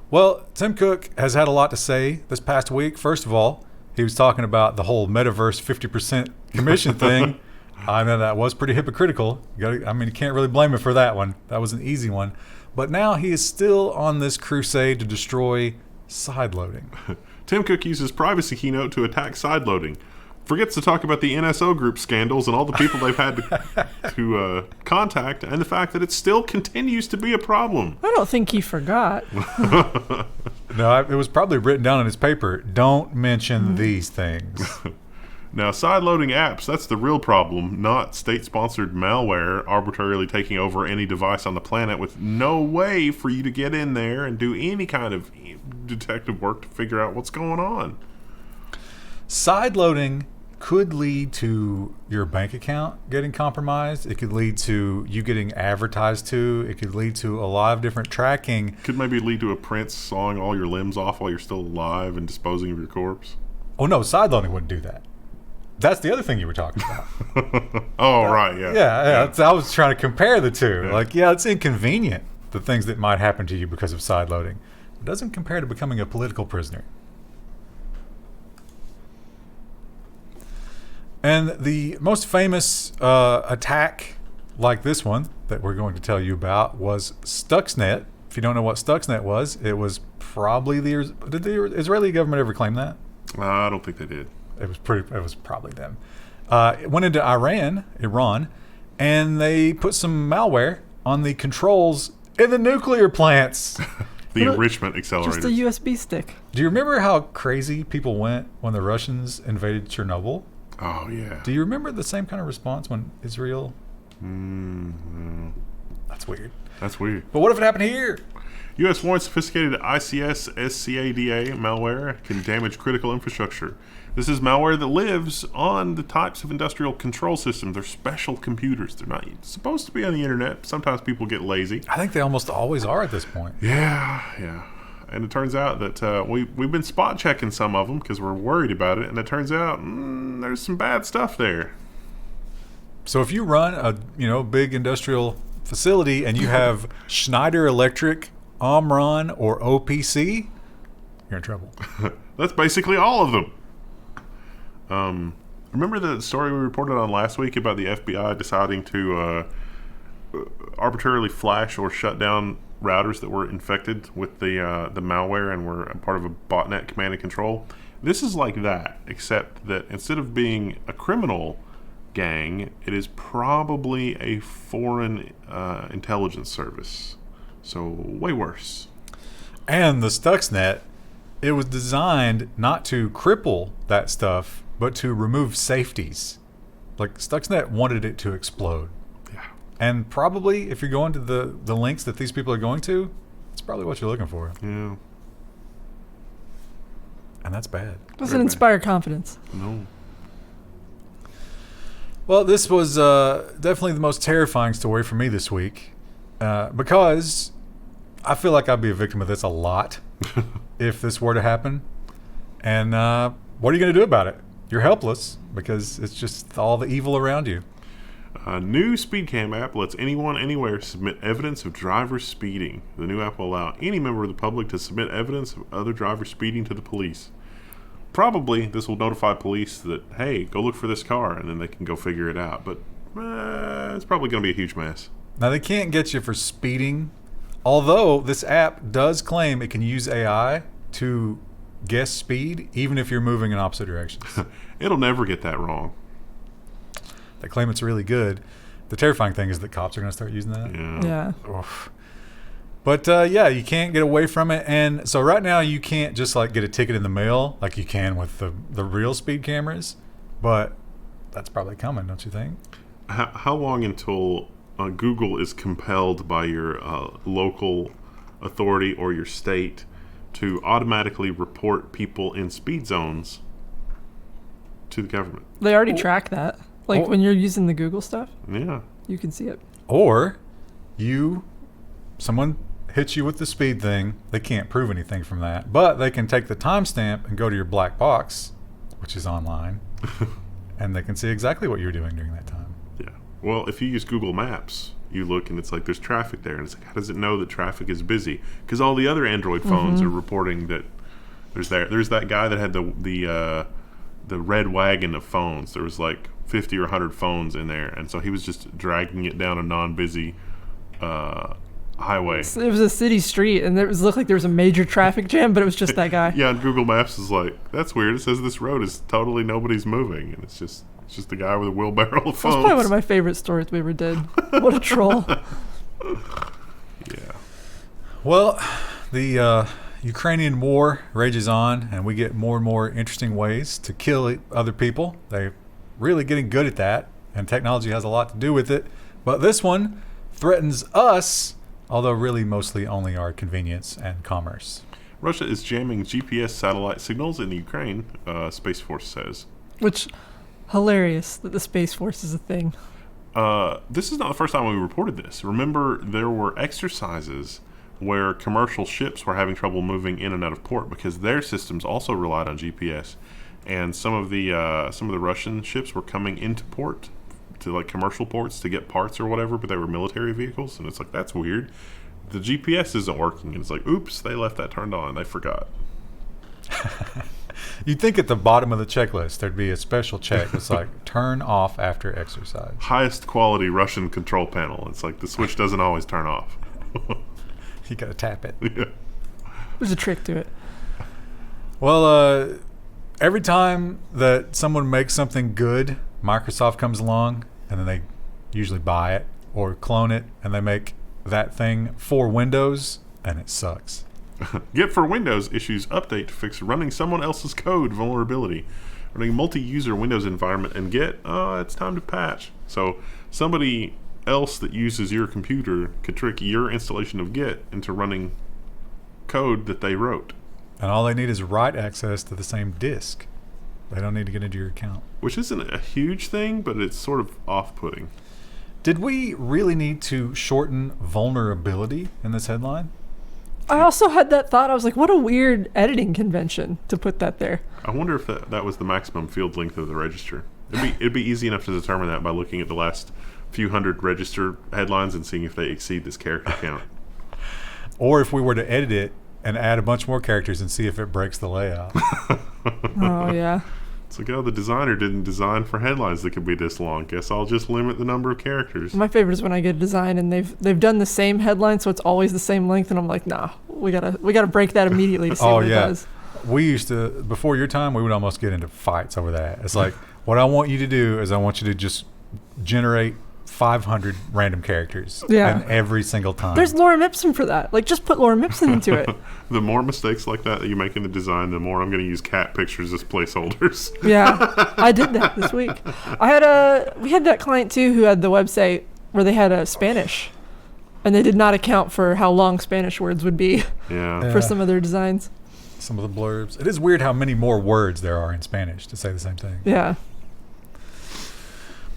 Well, Tim Cook has had a lot to say this past week. First of all, he was talking about the whole metaverse 50% commission thing. I know that was pretty hypocritical. You can't really blame him for that one. That was an easy one. But now he is still on this crusade to destroy sideloading. Tim Cook uses privacy keynote to attack sideloading. Forgets to talk about the NSO group scandals and all the people they've had to contact, and the fact that it still continues to be a problem. I don't think he forgot. No, it was probably written down in his paper. Don't mention these things. Now, sideloading apps, that's the real problem, not state-sponsored malware arbitrarily taking over any device on the planet with no way for you to get in there and do any kind of detective work to figure out what's going on. Sideloading could lead to your bank account getting compromised. It could lead to you getting advertised to. It could lead to a lot of different tracking. Could maybe lead to a prince sawing all your limbs off while you're still alive and disposing of your corpse. Oh, no, sideloading wouldn't do that. That's the other thing you were talking about. Right, yeah. Yeah. I was trying to compare the two. Yeah. It's inconvenient, the things that might happen to you because of sideloading. It doesn't compare to becoming a political prisoner. And the most famous attack like this one that we're going to tell you about was Stuxnet. If you don't know what Stuxnet was, it was probably did the Israeli government ever claim that? I don't think they did. It was probably them. It went into Iran, and they put some malware on the controls in the nuclear plants. The enrichment accelerators. Just a USB stick. Do you remember how crazy people went when the Russians invaded Chernobyl? Oh, yeah. Do you remember the same kind of response when Israel? That's weird. That's weird. But what if it happened here? U.S. warns sophisticated ICS SCADA malware can damage critical infrastructure. This is malware that lives on the types of industrial control systems. They're special computers. They're not supposed to be on the internet. Sometimes people get lazy. I think they almost always are at this point. Yeah. And it turns out that we've been spot checking some of them because we're worried about it. And it turns out there's some bad stuff there. So if you run a big industrial facility and you have Schneider Electric, Omron, or OPC, you're in trouble. That's basically all of them. Remember the story we reported on last week about the FBI deciding to arbitrarily flash or shut down routers that were infected with the malware and were a part of a botnet command and control? This is like that, except that instead of being a criminal gang, it is probably a foreign intelligence service. So way worse. And the Stuxnet, it was designed not to cripple that stuff, but to remove safeties. Like Stuxnet wanted it to explode. Yeah. And probably if you're going to the links that these people are going to, it's probably what you're looking for. Yeah. And that's bad. Doesn't inspire confidence. No. Well, this was definitely the most terrifying story for me this week because I feel like I'd be a victim of this a lot if this were to happen. And what are you going to do about it? You're helpless because it's just all the evil around you. A new Speedcam app lets anyone, anywhere submit evidence of drivers speeding. The new app will allow any member of the public to submit evidence of other drivers speeding to the police. Probably this will notify police that, hey, go look for this car, and then they can go figure it out. But it's probably going to be a huge mess. Now, they can't get you for speeding, although this app does claim it can use AI to guess speed, even if you're moving in opposite directions. It'll never get that wrong. They claim it's really good. The terrifying thing is that cops are going to start using that. Yeah. Oof. But yeah, you can't get away from it. And so right now you can't just like get a ticket in the mail like you can with the real speed cameras. But that's probably coming, don't you think? How long until Google is compelled by your local authority or your state to automatically report people in speed zones to the government? They already track that. Like when you're using the Google stuff, Yeah. you can see it. Or someone hits you with the speed thing. They can't prove anything from that, but they can take the timestamp and go to your black box, which is online, and they can see exactly what you're doing during that time. Yeah. Well, if you use Google Maps, you look and it's like there's traffic there, and it's like, how does it know that traffic is busy? Because all the other Android phones are reporting that there's that guy that had the red wagon of phones. There was like 50 or 100 phones in there, and so he was just dragging it down a non-busy highway. It was a city street, and looked like there was a major traffic jam, but it was just that guy. Yeah, and Google Maps is like, that's weird. It says this road is totally nobody's moving, and it's just a guy with a wheelbarrow of phones. That's probably one of my favorite stories we ever did. What a troll. Yeah. Well, the Ukrainian war rages on, and we get more and more interesting ways to kill other people. They're really getting good at that, and technology has a lot to do with it. But this one threatens us, although really mostly only our convenience and commerce. Russia is jamming GPS satellite signals in the Ukraine, Space Force says. Which, hilarious that the Space Force is a thing. This is not the first time we reported this. Remember, there were exercises where commercial ships were having trouble moving in and out of port because their systems also relied on GPS, and some of the Russian ships were coming into port, to like commercial ports to get parts or whatever, but they were military vehicles, and it's like, that's weird. The GPS isn't working, and it's like, oops, they left that turned on. They forgot. You'd think at the bottom of the checklist there'd be a special check that's like turn off after exercise. Highest quality Russian control panel. It's like the switch doesn't always turn off. You gotta tap it. Yeah. There's a trick to it. Well, every time that someone makes something good, Microsoft comes along and then they usually buy it or clone it, and they make that thing for Windows, and it sucks. Get for Windows issues update to fix running someone else's code vulnerability. Running multi-user Windows environment and Get, it's time to patch. So somebody else that uses your computer could trick your installation of Get into running code that they wrote. And all they need is write access to the same disk. They don't need to get into your account. Which isn't a huge thing, but it's sort of off-putting. Did we really need to shorten vulnerability in this headline? I also had that thought. I was like, what a weird editing convention to put that there. I wonder if that was the maximum field length of the register. It'd be easy enough to determine that by looking at the last few hundred register headlines and seeing if they exceed this character count. Or if we were to edit it and add a bunch more characters and see if it breaks the layout. Oh, yeah. It's like, the designer didn't design for headlines that could be this long. Guess I'll just limit the number of characters. My favorite is when I get a design and they've done the same headline, so it's always the same length, and I'm like, nah, we gotta break that immediately to see what it does. We used to, before your time, we would almost get into fights over that. It's like, what I want you to do is I want you to just generate 500 random characters and every single time. There's lorem ipsum for that. Like, just put lorem ipsum into it. The more mistakes like that you make in the design, the more I'm going to use cat pictures as placeholders. Yeah, I did that this week. We had that client too who had the website where they had a Spanish, and they did not account for how long Spanish words would be for some of their designs. Some of the blurbs. It is weird how many more words there are in Spanish to say the same thing. Yeah.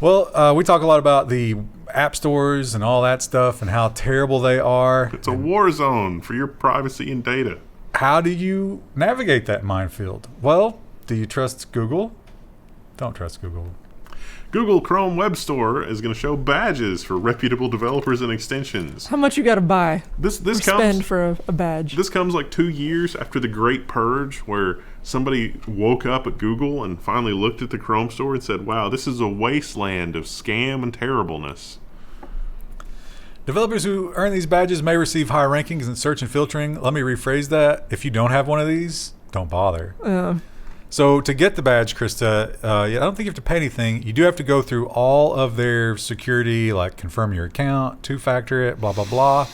Well, we talk a lot about the app stores and all that stuff and how terrible they are. It's a war zone for your privacy and data. How do you navigate that minefield? Well, do you trust Google? Don't trust Google. Google Chrome Web Store is going to show badges for reputable developers and extensions. How much you got to buy? This comes spend for a badge. This comes like 2 years after the Great Purge, where somebody woke up at Google and finally looked at the Chrome Store and said, "Wow, this is a wasteland of scam and terribleness." Developers who earn these badges may receive higher rankings in search and filtering. Let me rephrase that. If you don't have one of these, don't bother. So to get the badge, Krista, I don't think you have to pay anything. You do have to go through all of their security, like confirm your account, two-factor it, blah, blah, blah.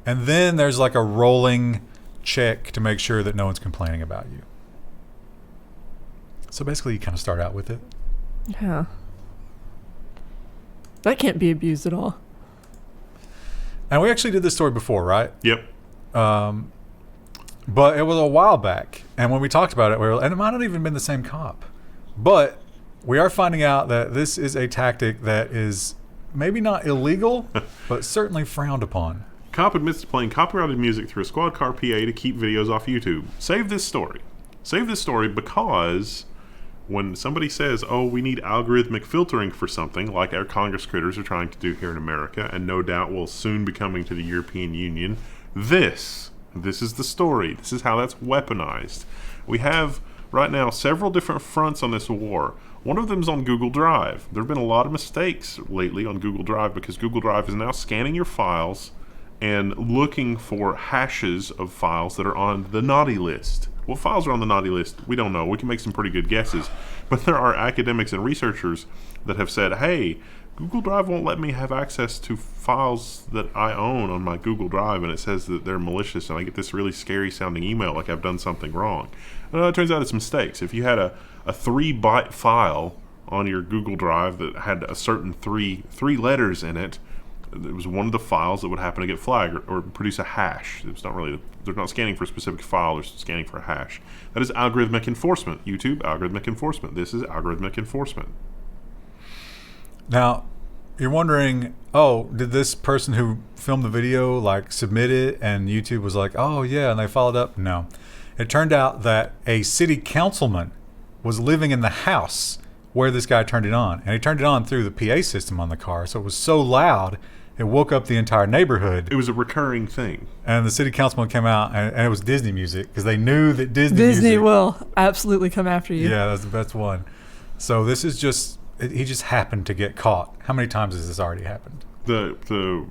And then there's like a rolling check to make sure that no one's complaining about you. So basically, you kind of start out with it. Yeah. That can't be abused at all. And we actually did this story before, right? Yep. But it was a while back. And when we talked about it, and it might not even have been the same cop. But we are finding out that this is a tactic that is maybe not illegal, but certainly frowned upon. Cop admits to playing copyrighted music through a squad car PA to keep videos off YouTube. Save this story. Save this story because when somebody says, oh, we need algorithmic filtering for something, like our Congress critters are trying to do here in America, and no doubt will soon be coming to the European Union, this is the story. This is how that's weaponized. We have, right now, several different fronts on this war. One of them is on Google Drive. There have been a lot of mistakes lately on Google Drive because Google Drive is now scanning your files and looking for hashes of files that are on the naughty list. What files are on the naughty list? We don't know. We can make some pretty good guesses. But there are academics and researchers that have said, hey, Google Drive won't let me have access to files that I own on my Google Drive, and it says that they're malicious, and I get this really scary sounding email like I've done something wrong. It turns out it's mistakes. If you had a 3-byte file on your Google Drive that had a certain three letters in it, it was one of the files that would happen to get flagged or produce a hash. It's not really, they're not scanning for a specific file, they're scanning for a hash. That is algorithmic enforcement. YouTube, algorithmic enforcement. This is algorithmic enforcement. Now, you're wondering, oh, did this person who filmed the video like submit it and YouTube was like, oh yeah, and they followed up? No. It turned out that a city councilman was living in the house where this guy turned it on. And he turned it on through the PA system on the car. So it was so loud, it woke up the entire neighborhood. It was a recurring thing. And the city councilman came out, and it was Disney music, because they knew that Disney music will absolutely come after you. Yeah, that's the best one. So this is just, he just happened to get caught. How many times has this already happened? The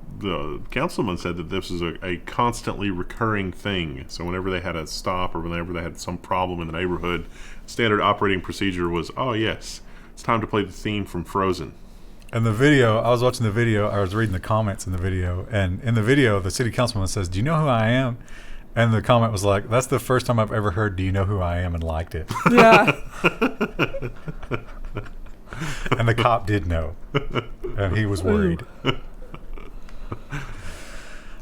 councilman said that this is a constantly recurring thing. So whenever they had a stop or whenever they had some problem in the neighborhood, standard operating procedure was, oh yes, it's time to play the theme from Frozen. And the video, I was watching the video, I was reading the comments in the video, and in the video, the city councilman says, do you know who I am? And the comment was like, that's the first time I've ever heard, do you know who I am, and liked it. Yeah. And the cop did know. And he was worried.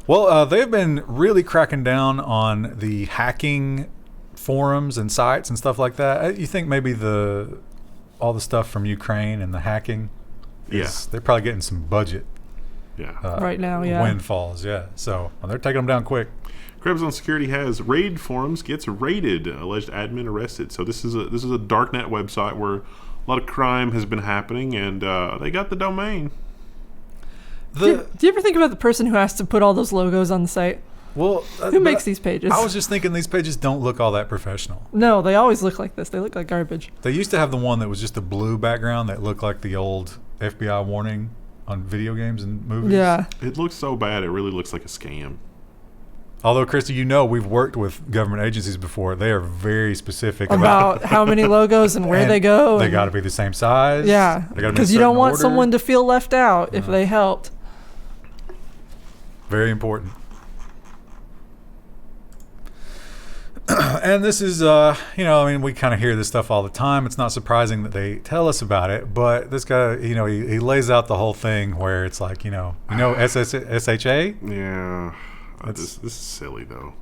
Well, they've been really cracking down on the hacking forums and sites and stuff like that. You think maybe all the stuff from Ukraine and the hacking? They're probably getting some budget. Right now, windfalls, So they're taking them down quick. Krebs on Security has RaidForums gets raided, alleged admin arrested. So this is a darknet website where a lot of crime has been happening, and they got the domain. Do you ever think about the person who has to put all those logos on the site? Well, who makes these pages? I was just thinking these pages don't look all that professional. No, they always look like this. They look like garbage. They used to have the one that was just a blue background that looked like the old FBI warning on video games and movies. Yeah. It looks so bad, it really looks like a scam. Although, Christy, we've worked with government agencies before. They are very specific about how many logos and where they go. They got to be the same size. Yeah, because you don't want someone to feel left out if they helped. Very important. And this is, we kind of hear this stuff all the time. It's not surprising that they tell us about it, but this guy, he lays out the whole thing where it's like, SHA? Yeah. This is silly, though.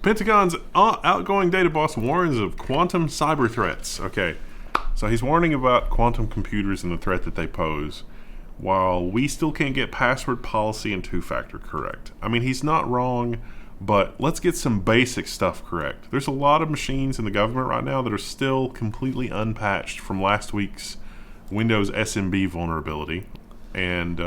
Pentagon's outgoing data boss warns of quantum cyber threats. Okay, so he's warning about quantum computers and the threat that they pose, while we still can't get password policy and two-factor correct. I mean, he's not wrong, but let's get some basic stuff correct. There's a lot of machines in the government right now that are still completely unpatched from last week's Windows SMB vulnerability, and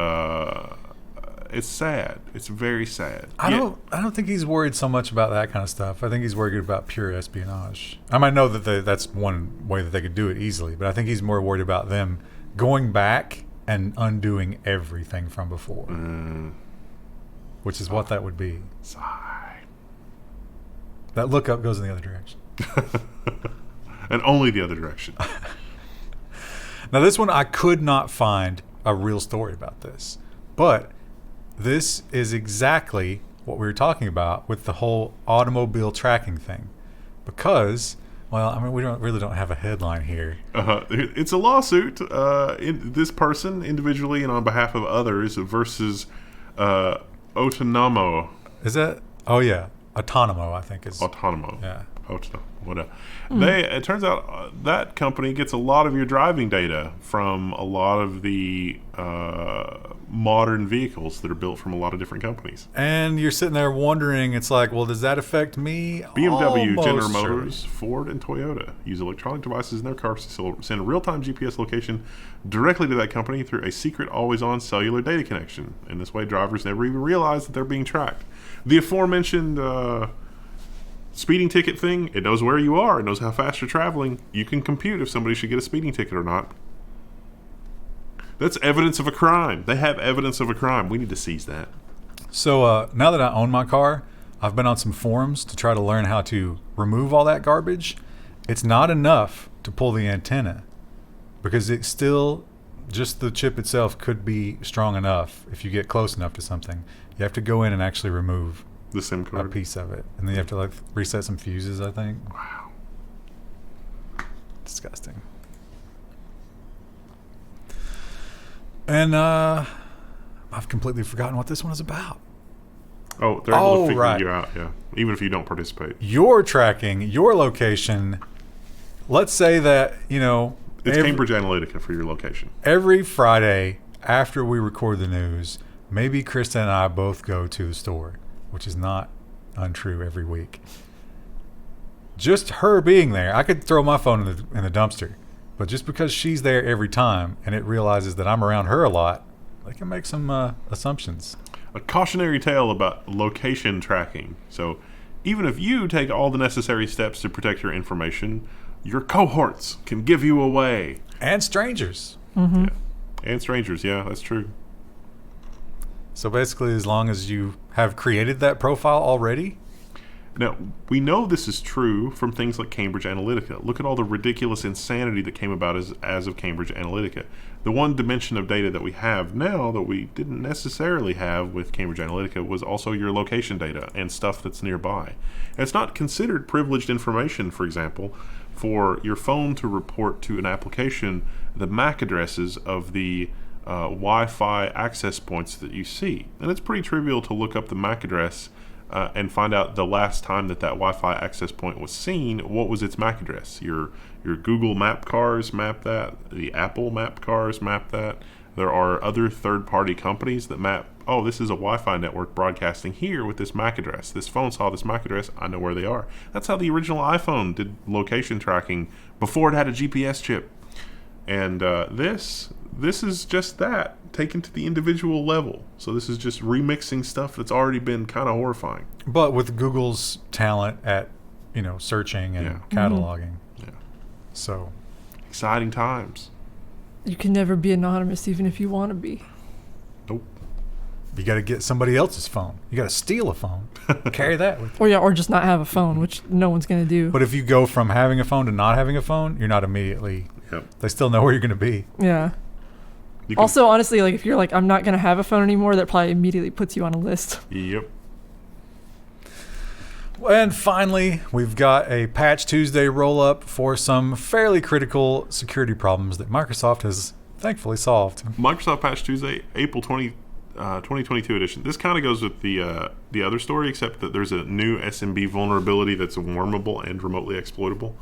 it's sad. It's very sad. I don't think he's worried so much about that kind of stuff. I think he's worried about pure espionage. I might know that that's one way that they could do it easily, but I think he's more worried about them going back and undoing everything from before, which is what that would be. Sigh. That lookup goes in the other direction. And only the other direction. Now, this one, I could not find a real story about this, but this is exactly what we were talking about with the whole automobile tracking thing. Because, well, I mean, we don't have a headline here. It's a lawsuit. This person individually and on behalf of others versus Autonomo. Is that? Oh yeah, Autonomo. I think is Autonomo. Yeah. Whatever. It turns out that company gets a lot of your driving data from a lot of the modern vehicles that are built from a lot of different companies. And you're sitting there wondering, it's like, well, does that affect me? BMW, Almost General surely. Motors, Ford, and Toyota use electronic devices in their cars to send a real-time GPS location directly to that company through a secret always-on cellular data connection. In this way, drivers never even realize that they're being tracked. The aforementioned speeding ticket thing, it knows where you are. It knows how fast you're traveling. You can compute if somebody should get a speeding ticket or not. That's evidence of a crime. They have evidence of a crime. We need to seize that. So now that I own my car, I've been on some forums to try to learn how to remove all that garbage. It's not enough to pull the antenna because it's still, just the chip itself could be strong enough if you get close enough to something. You have to go in and actually remove The SIM a card. piece of it. And then you have to like reset some fuses, I think. Wow. Disgusting. And I've completely forgotten what this one is about. Oh, they're able to figure right. you out, yeah. Even if you don't participate. You're tracking your location. Let's say that, It's Cambridge Analytica for your location. every Friday after we record the news, maybe Krista and I both go to the store, which is not untrue every week. Just her being there, I could throw my phone in the dumpster. But just because she's there every time and it realizes that I'm around her a lot, they can make some assumptions. A cautionary tale about location tracking. So even if you take all the necessary steps to protect your information, your cohorts can give you away. And strangers. Yeah. And strangers, yeah, that's true. So basically, as long as you have created that profile already. Now, we know this is true from things like Cambridge Analytica. Look at all the ridiculous insanity that came about as of Cambridge Analytica. The one dimension of data that we have now that we didn't necessarily have with Cambridge Analytica was also your location data and stuff that's nearby. And it's not considered privileged information, for example, for your phone to report to an application the MAC addresses of the Wi-Fi access points that you see. And it's pretty trivial to look up the MAC address and find out the last time that Wi-Fi access point was seen, what was its MAC address. Your Google Map cars map that. The Apple Map cars map that. There are other third-party companies that map, oh, this is a Wi-Fi network broadcasting here with this MAC address. This phone saw this MAC address. I know where they are. That's how the original iPhone did location tracking before it had a GPS chip. And this is just that, taken to the individual level. So this is just remixing stuff that's already been kind of horrifying. But with Google's talent at, searching and cataloging. Yeah. So Exciting times. You can never be anonymous, even if you want to be. Nope. you got to get somebody else's phone. You got to steal a phone. Carry that with you. Or just not have a phone, which no one's going to do. But if you go from having a phone to not having a phone, you're not immediately. Yep. They still know where you're going to be. Yeah. You can- Also, honestly, like if you're like, I'm not going to have a phone anymore, that probably immediately puts you on a list. Yep. And finally, we've got a Patch Tuesday roll-up for some fairly critical security problems that Microsoft has thankfully solved. Microsoft Patch Tuesday, April 2022 edition. This kind of goes with the other story, except that there's a new SMB vulnerability that's wormable and remotely exploitable.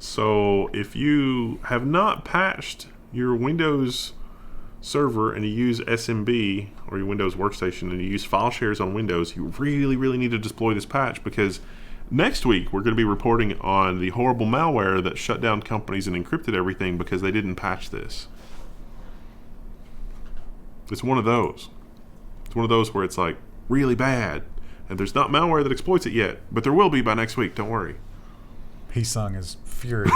So if you have not patched your Windows server and you use SMB or your Windows workstation and you use file shares on Windows, you really, really need to deploy this patch, because next week we're going to be reporting on the horrible malware that shut down companies and encrypted everything because they didn't patch this. It's one of those. It's one of those where it's like really bad, and there's not malware that exploits it yet, but there will be by next week. Don't worry. He sung is furious.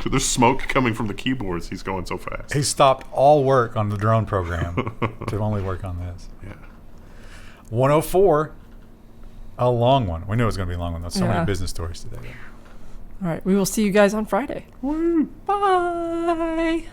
There's smoke coming from the keyboards. He's going so fast. He stopped all work on the drone program to only work on this. Yeah. 104, a long one. We knew it was going to be a long one. There's so Yeah. many business stories today. All right. We will see you guys on Friday. Woo. Bye.